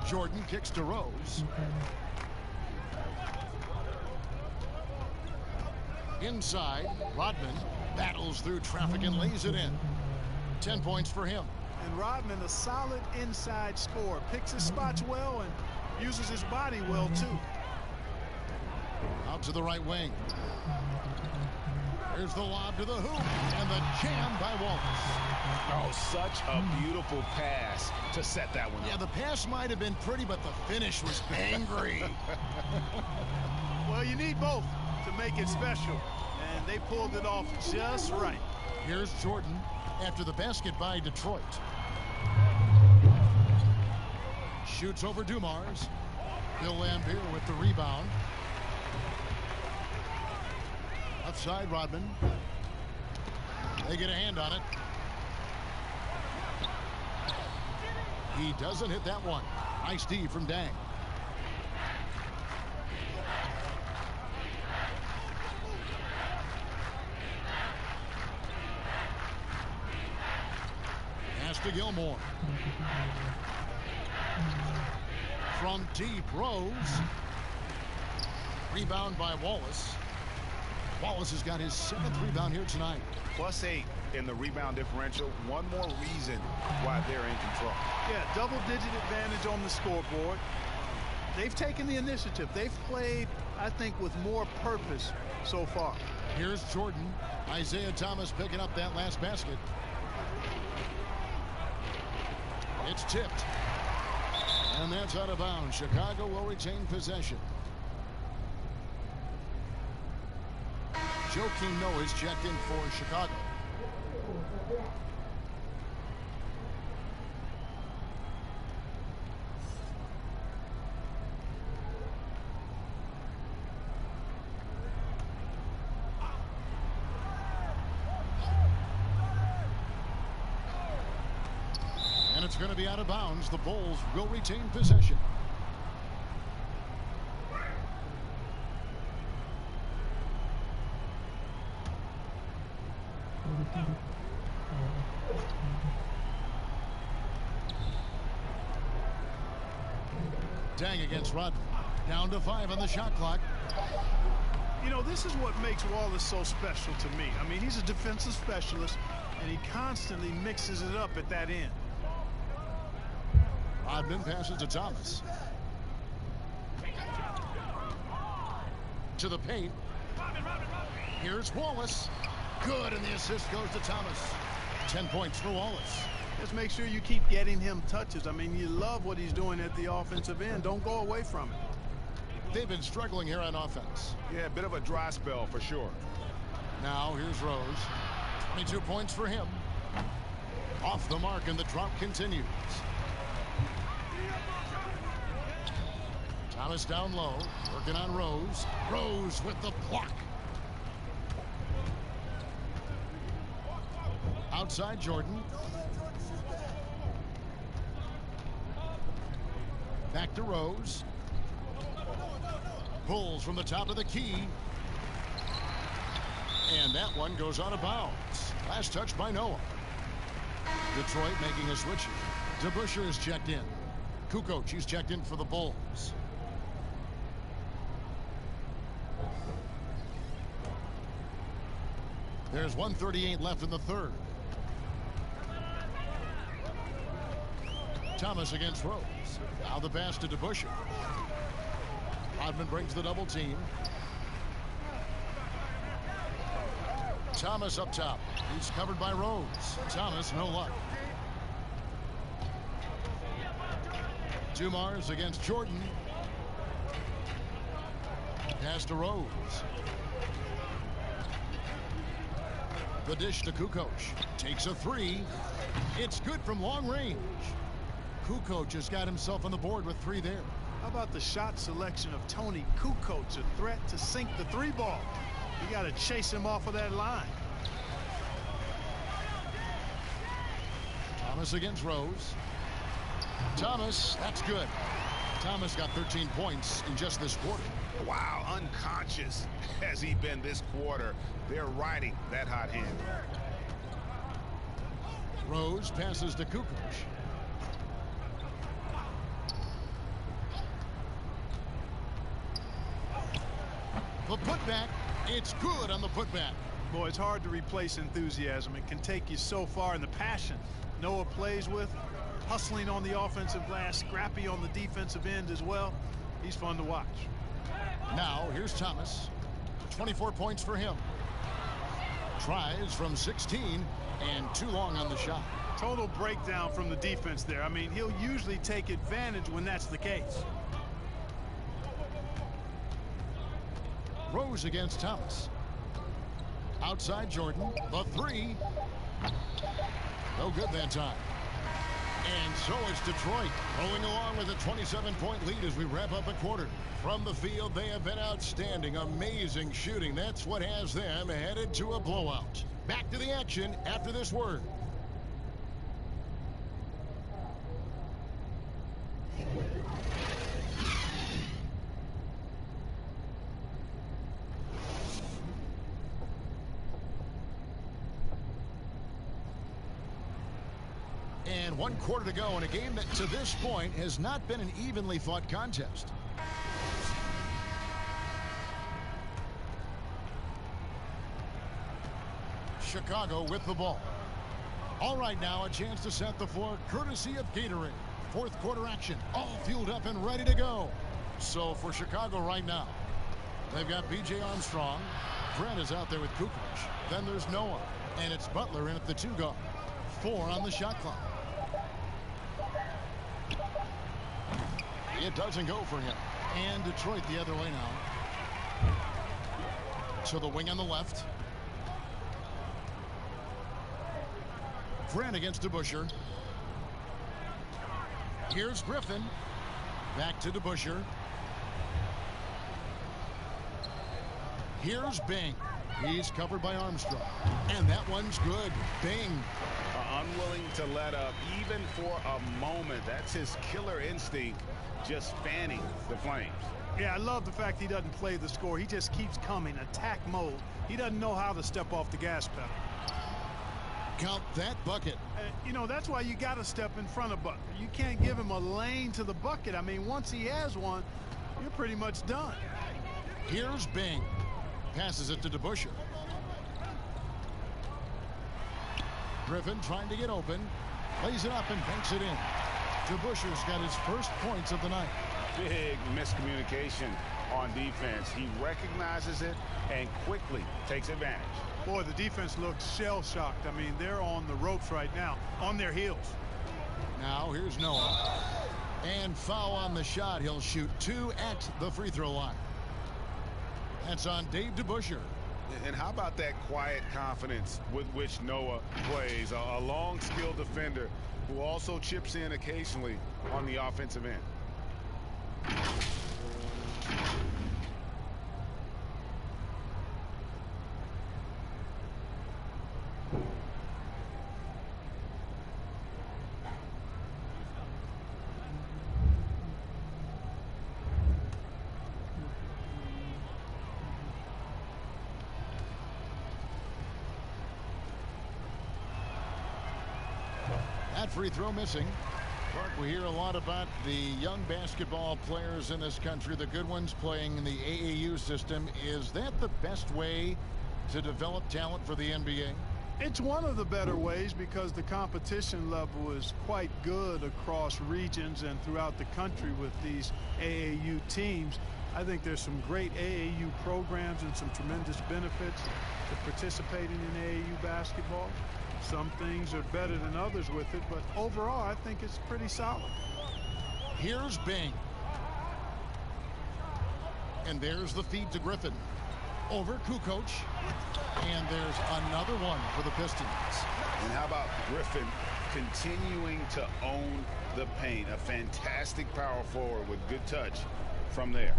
Jordan kicks to Rose. Inside, Rodman battles through traffic and lays it in. 10 points for him. And Rodman, a solid inside scorer, picks his spots well and uses his body well too. Out to the right wing. Here's the lob to the hoop, and the jam by Wallace. Oh, such a beautiful pass to set that one up. Yeah, the pass might have been pretty, but the finish was angry. Well, you need both to make it special, and they pulled it off just right. Here's Jordan after the basket by Detroit. Shoots over Dumars. Bill Laimbeer with the rebound. Outside Rodman. They get a hand on it. He doesn't hit that one. Nice D from Dang. Pass to Gilmore. From deep, Rose. Rebound by Wallace. Wallace has got his 7th rebound here tonight. +8 in the rebound differential. One more reason why they're in control. Yeah, double-digit advantage on the scoreboard. They've taken the initiative. They've played, I think, with more purpose so far. Here's Jordan. Isaiah Thomas picking up that last basket. It's tipped. And that's out of bounds. Chicago will retain possession. Joakim Noah is checked in for Chicago. And it's going to be out of bounds. The Bulls will retain possession. Dang against Rodman. Down to 5 on the shot clock. You know, this is what makes Wallace so special to me. I mean, he's a defensive specialist, and he constantly mixes it up at that end. Rodman passes to Thomas. To the paint. Here's Wallace. Good, and the assist goes to Thomas. 10 points for Wallace. Just make sure you keep getting him touches. I mean, you love what he's doing at the offensive end. Don't go away from it. They've been struggling here on offense. Yeah, a bit of a dry spell for sure. Now here's Rose. 22 points for him. Off the mark, and the drop continues. Thomas down low, working on Rose. Rose with the block. Outside Jordan. Back to Rose. Pulls from the top of the key. And that one goes out of bounds. Last touch by Noah. Detroit making a switch. DeBusschere is checked in. Kukoc, he's checked in for the Bulls. There's 1:38 left in the third. Thomas against Rose. Now the pass to DeBusschere. Rodman brings the double team. Thomas up top. He's covered by Rose. Thomas, no luck. Dumars against Jordan. Pass to Rose. The dish to Kukoc. Takes a three. It's good from long range. Kukoc has got himself on the board with 3 there. How about the shot selection of Tony Kukoc, a threat to sink the 3 ball? You got to chase him off of that line. Thomas against Rose. Thomas, that's good. Thomas got 13 points in just this quarter. Wow, unconscious has he been this quarter. They're riding that hot hand. Rose passes to Kukoc. The putback, it's good on the putback. Boy, it's hard to replace enthusiasm. It can take you so far, and the passion Noah plays with, hustling on the offensive glass, scrappy on the defensive end as well. He's fun to watch. Now, here's Thomas. 24 points for him. Tries from 16 and too long on the shot. Total breakdown from the defense there. I mean, he'll usually take advantage when that's the case. Rose against Thomas. Outside Jordan. The 3. No good that time. And so is Detroit, rolling along with a 27-point lead as we wrap up a quarter. From the field, they have been outstanding. Amazing shooting. That's what has them headed to a blowout. Back to the action after this word. And 1 quarter to go in a game that to this point has not been an evenly fought contest. Chicago with the ball. All right, now a chance to set the floor courtesy of Gatorade. 4th quarter action, all fueled up and ready to go. So for Chicago right now, they've got B.J. Armstrong. Brent is out there with Kukoc. Then there's Noah, and it's Butler in at the 2 guard. 4 on the shot clock. It doesn't go for him. And Detroit the other way now. So the wing on the left. Grant against DeBusschere. Here's Griffin. Back to DeBusschere. Here's Bing. He's covered by Armstrong. And that one's good. Bing. Unwilling to let up even for a moment. That's his killer instinct, just fanning the flames. Yeah, I love the fact he doesn't play the score. He just keeps coming, attack mode. He doesn't know how to step off the gas pedal. Count that bucket. You know, that's why you got to step in front of Butler. You can't give him a lane to the bucket. I mean, once he has one, you're pretty much done. Here's Bing. Passes it to DeBusschere. Griffin trying to get open. Lays it up and banks it in. DeBusschere's got his first points of the night. Big miscommunication on defense. He recognizes it and quickly takes advantage. Boy, the defense looks shell-shocked. I mean, they're on the ropes right now, on their heels. Now here's Noah. And foul on the shot. He'll shoot 2 at the free throw line. That's on Dave DeBusschere. And how about that quiet confidence with which Noah plays? A long, skilled defender who also chips in occasionally on the offensive end. That free throw missing. Mark, we hear a lot about the young basketball players in this country, the good ones playing in the AAU system. Is that the best way to develop talent for the NBA? It's one of the better ways because the competition level is quite good across regions and throughout the country with these AAU teams. I think there's some great AAU programs and some tremendous benefits to participating in AAU basketball. Some things are better than others with it, but overall, I think it's pretty solid. Here's Bing. And there's the feed to Griffin. Over Kukoc. And there's another one for the Pistons. And how about Griffin continuing to own the paint? A fantastic power forward with good touch from there.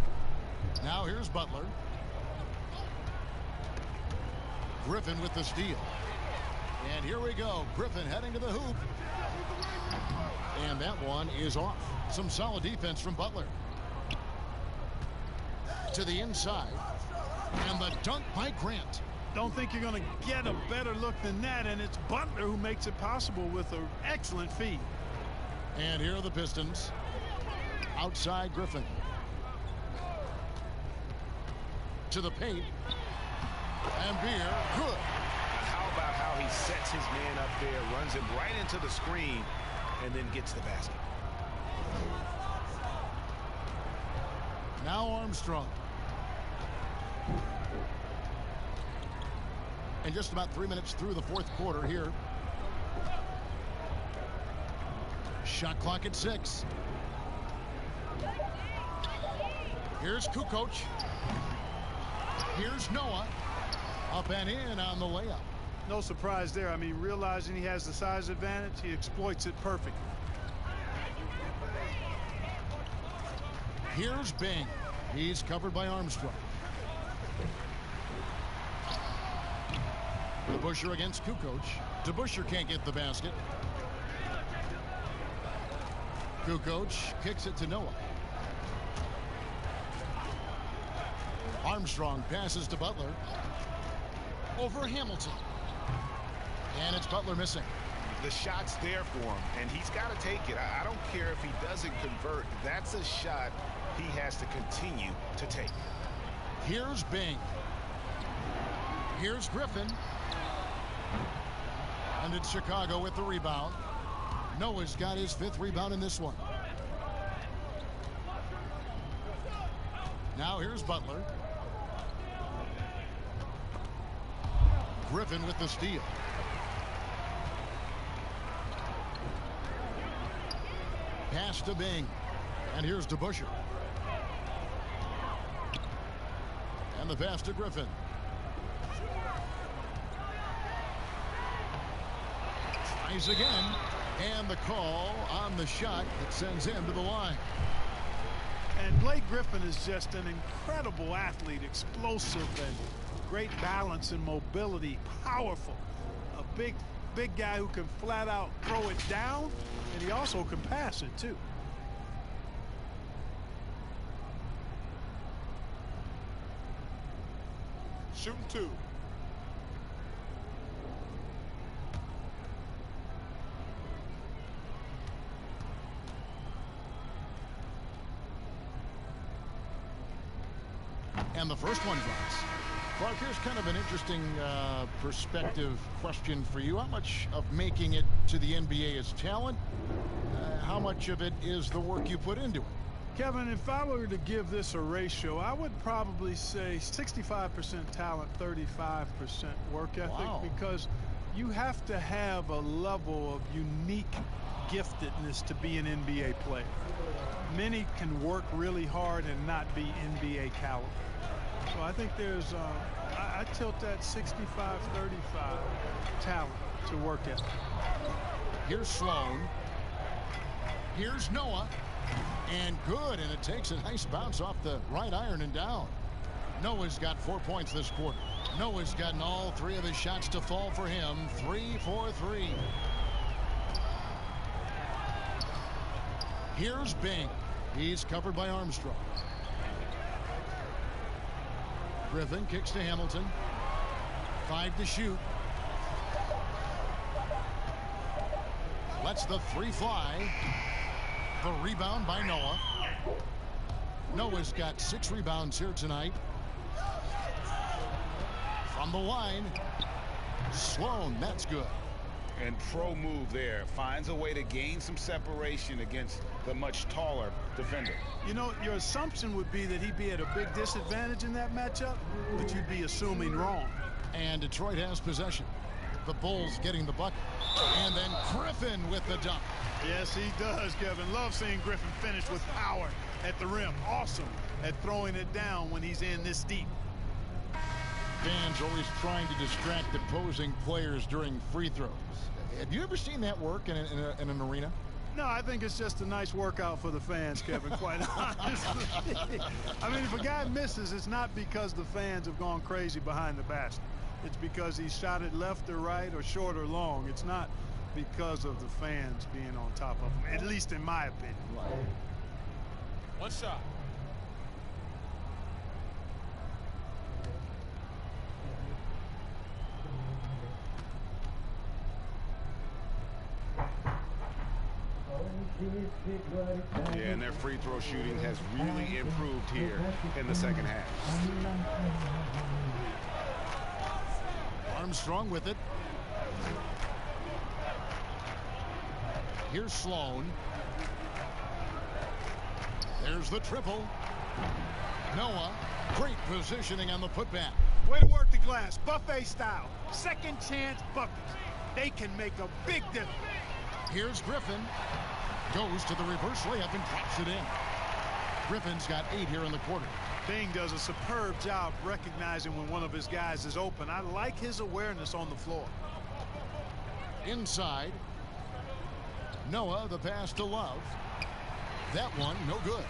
Now here's Butler. Griffin with the steal. And here we go. Griffin heading to the hoop. And that one is off. Some solid defense from Butler. To the inside. And the dunk by Grant. Don't think you're going to get a better look than that, and it's Butler who makes it possible with an excellent feed. And here are the Pistons. Outside Griffin. To the paint. And Beer, good. How about how he sets his man up there, runs him right into the screen, and then gets the basket. Now Armstrong. And just about 3 minutes through the fourth quarter here. Shot clock at 6. Here's Kukoc. Here's Noah. Up and in on the layup. No surprise there. I mean, realizing he has the size advantage, he exploits it perfectly. Here's Bing. He's covered by Armstrong. DeBusschere against Kukoc. DeBusschere can't get the basket. Kukoc kicks it to Noah. Armstrong passes to Butler. Over Hamilton. And it's Butler missing. The shot's there for him, and he's got to take it. I don't care if he doesn't convert. That's a shot he has to continue to take. Here's Bing. Here's Griffin. And it's Chicago with the rebound. Noah's got his 5th rebound in this one. Now here's Butler. Griffin with the steal. Pass to Bing. And here's DeBusschere. And the pass to Griffin. Tries again. And the call on the shot that sends him to the line. And Blake Griffin is just an incredible athlete, explosive and great balance and mobility, powerful. A big guy who can flat out throw it down, and he also can pass it too. Shooting 2. And the first one drops. Clark, here's kind of an interesting perspective question for you. How much of making it to the NBA is talent? How much of it is the work you put into it? Kevin, if I were to give this a ratio, I would probably say 65% talent, 35% work ethic. Wow. Because you have to have a level of unique giftedness to be an NBA player. Many can work really hard and not be NBA caliber. So I think there's, I tilt that 65-35 talent to work ethic. Here's Sloan. Here's Noah. And good, and it takes a nice bounce off the right iron and down. Noah's got 4 points this quarter. Noah's gotten all 3 of his shots to fall for him. 3 for 3. Here's Bing. He's covered by Armstrong. Griffin kicks to Hamilton. 5 to shoot. Lets the 3 fly. The rebound by Noah. Noah's got 6 rebounds here tonight. From the line. Sloan, that's good. And pro move there. Finds a way to gain some separation against the much taller defender. You know, your assumption would be that he'd be at a big disadvantage in that matchup, but you'd be assuming wrong. And Detroit has possession. The Bulls getting the bucket. And then Griffin with the dunk. Yes, he does, Kevin. Love seeing Griffin finish with power at the rim. Awesome at throwing it down when he's in this deep. Fans always trying to distract opposing players during free throws. Have you ever seen that work in an arena? No, I think it's just a nice workout for the fans, Kevin, quite honestly. I mean, if a guy misses, it's not because the fans have gone crazy behind the basket. It's because he shot it left or right or short or long. It's not because of the fans being on top of him, at least in my opinion. One shot. Yeah, and their free throw shooting has really improved here in the second half. Armstrong with it. Here's Sloan. There's the triple. Noah, great positioning on the putback. Way to work the glass, buffet style. Second chance buckets. They can make a big difference. Here's Griffin. Goes to the reverse layup and drops it in. Griffin's got 8 here in the quarter. Bing does a superb job recognizing when one of his guys is open. I like his awareness on the floor. Inside. Noah, the pass to Love. That one, no good.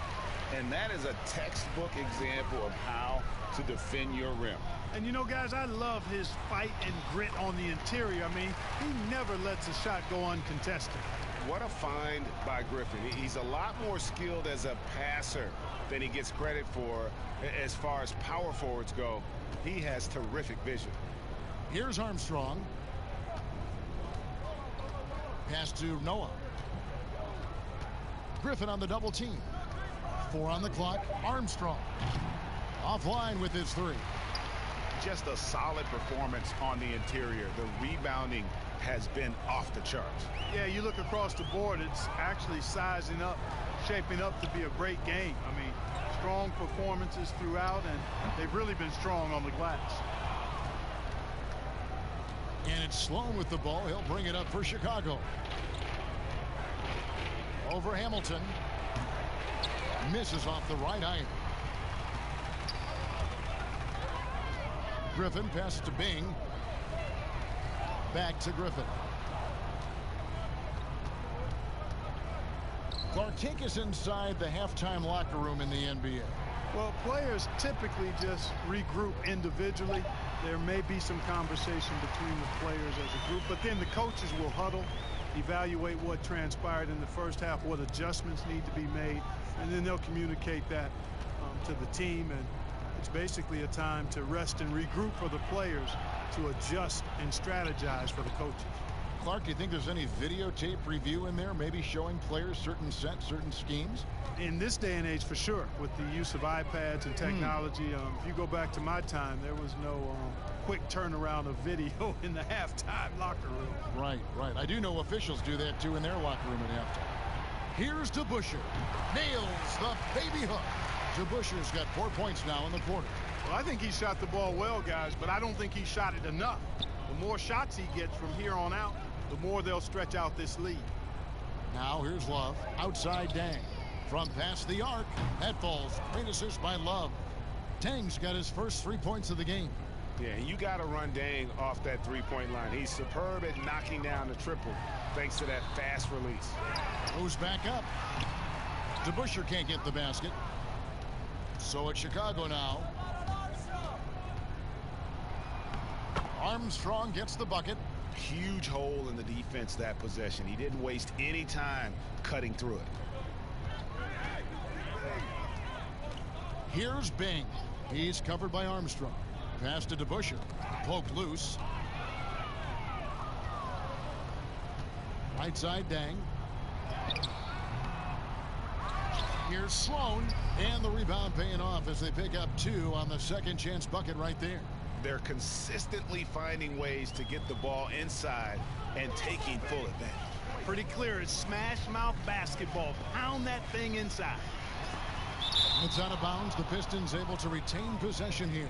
And that is a textbook example of how to defend your rim. And you know, guys, I love his fight and grit on the interior. I mean, he never lets a shot go uncontested. What a find by Griffin. He's a lot more skilled as a passer than he gets credit for as far as power forwards go. He has terrific vision. Here's Armstrong. Pass to Noah. Griffin on the double team. 4 on the clock. Armstrong offline with his 3. Just a solid performance on the interior. The rebounding has been off the charts. Yeah, you look across the board, it's actually sizing up, shaping up to be a great game. I mean, strong performances throughout, and they've really been strong on the glass. And it's Sloan with the ball. He'll bring it up for Chicago. Over Hamilton. Misses off the right iron. Griffin passes to Bing. Back to Griffin. Clark, take us inside the halftime locker room in the NBA. Well, players typically just regroup individually. There may be some conversation between the players as a group, but then the coaches will huddle, evaluate what transpired in the first half, what adjustments need to be made, and then they'll communicate that to the team. And it's basically a time to rest and regroup for the players, to adjust and strategize for the coaches. Clark, do you think there's any videotape review in there, maybe showing players certain sets, certain schemes? In this day and age, for sure, with the use of iPads and technology. If you go back to my time, there was no quick turnaround of video in the halftime locker room. Right, right. I do know officials do that, too, in their locker room at halftime. Here's DeBusschere. Nails the baby hook. DeBusschere's got 4 points now in the quarter. Well, I think he shot the ball well, guys, but I don't think he shot it enough. The more shots he gets from here on out, the more they'll stretch out this lead. Now here's Love. Outside Dang. From past the arc. That falls. Great assist by Love. Dang's got his first 3 points of the game. Yeah, you got to run Dang off that three-point line. He's superb at knocking down the triple thanks to that fast release. Goes back up. DeBusschere can't get the basket. So it's Chicago now. Armstrong gets the bucket. Huge hole in the defense that possession. He didn't waste any time cutting through it. Here's Bing. He's covered by Armstrong. Pass to DeBusschere. Poked loose. Right side Dang. Here's Sloan. And the rebound paying off as they pick up 2 on the second chance bucket right there. They're consistently finding ways to get the ball inside and taking full advantage. Pretty clear. It's smash mouth basketball. Pound that thing inside. It's out of bounds. The Pistons able to retain possession here.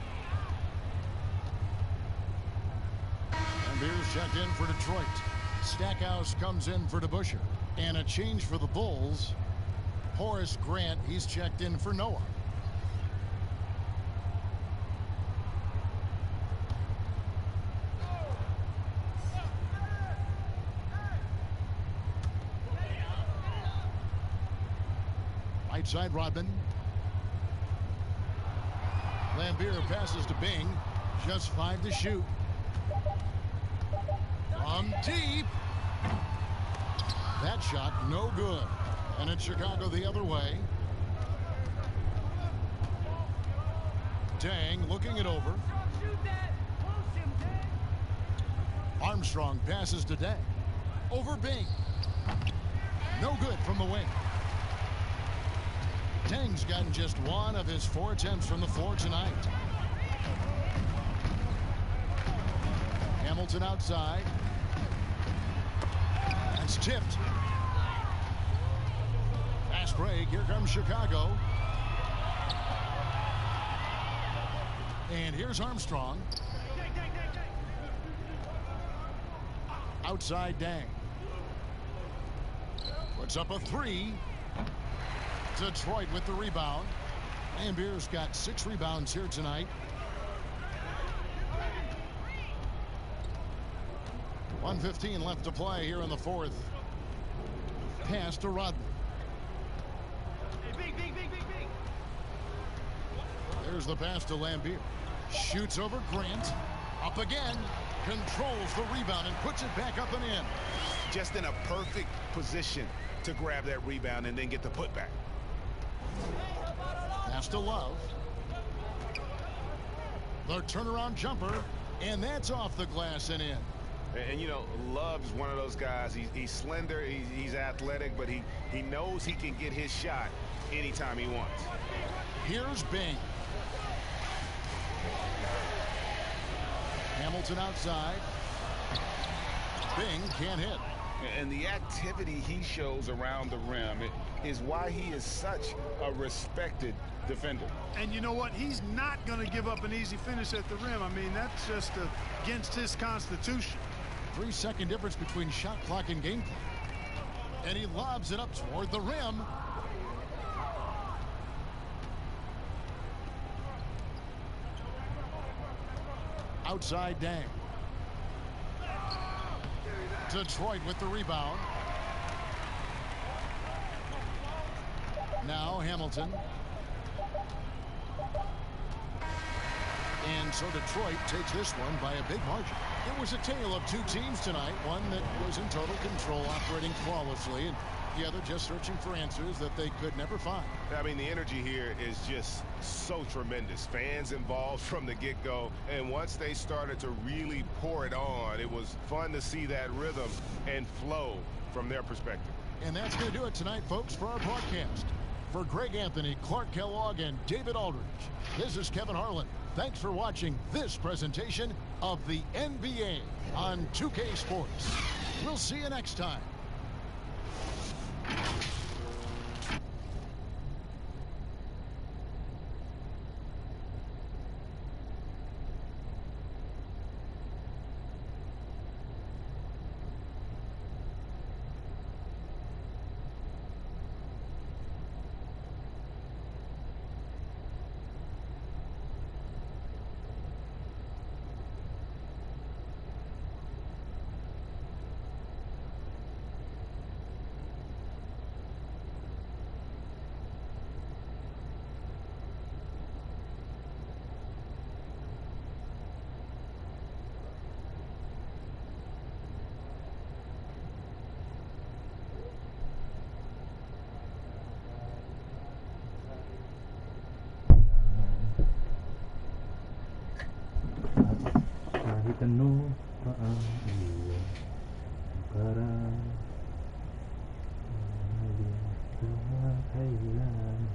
And Beers checked in for Detroit. Stackhouse comes in for DeBusschere. And a change for the Bulls. Horace Grant, he's checked in for Noah. Right side, Rodman. Lambeer passes to Bing. Just 5 to shoot. From deep. That shot no good. And it's Chicago the other way. Dang looking it over. Armstrong passes to Dang. Over Bing. No good from the wing. Dang's gotten just 1 of his 4 attempts from the floor tonight. Hamilton outside. That's tipped. Fast break. Here comes Chicago. And here's Armstrong. Outside Dang. Puts up a 3. Detroit with the rebound. Lambeer's got 6 rebounds here tonight. .115 left to play here in the 4th. Pass to Rodman. There's the pass to Lambeer. Shoots over Grant. Up again. Controls the rebound and puts it back up and in. Just in a perfect position to grab that rebound and then get the putback. Pass to Love. The turnaround jumper, and that's off the glass and in. And you know, Love's one of those guys. He's slender, he's athletic, but he knows he can get his shot anytime he wants. Here's Bing. Hamilton outside. Bing can't hit. And the activity he shows around the rim is why he is such a respected defender. And you know what? He's not going to give up an easy finish at the rim. I mean, that's just against his constitution. 3-second difference between shot clock and game clock. And he lobs it up toward the rim. Outside Dang. Detroit with the rebound. Now Hamilton. And so Detroit takes this one by a big margin. It was a tale of 2 teams tonight. One that was in total control, operating flawlessly, and the other just searching for answers that they could never find. I mean, the energy here is just so tremendous. Fans involved from the get-go, and once they started to really pour it on, it was fun to see that rhythm and flow from their perspective. And that's going to do it tonight, folks, for our broadcast. For Greg Anthony, Clark Kellogg, and David Aldridge, this is Kevin Harlan. Thanks for watching this presentation of the NBA on 2K Sports. We'll see you next time. penuh keangkuhan para Tuhan hilang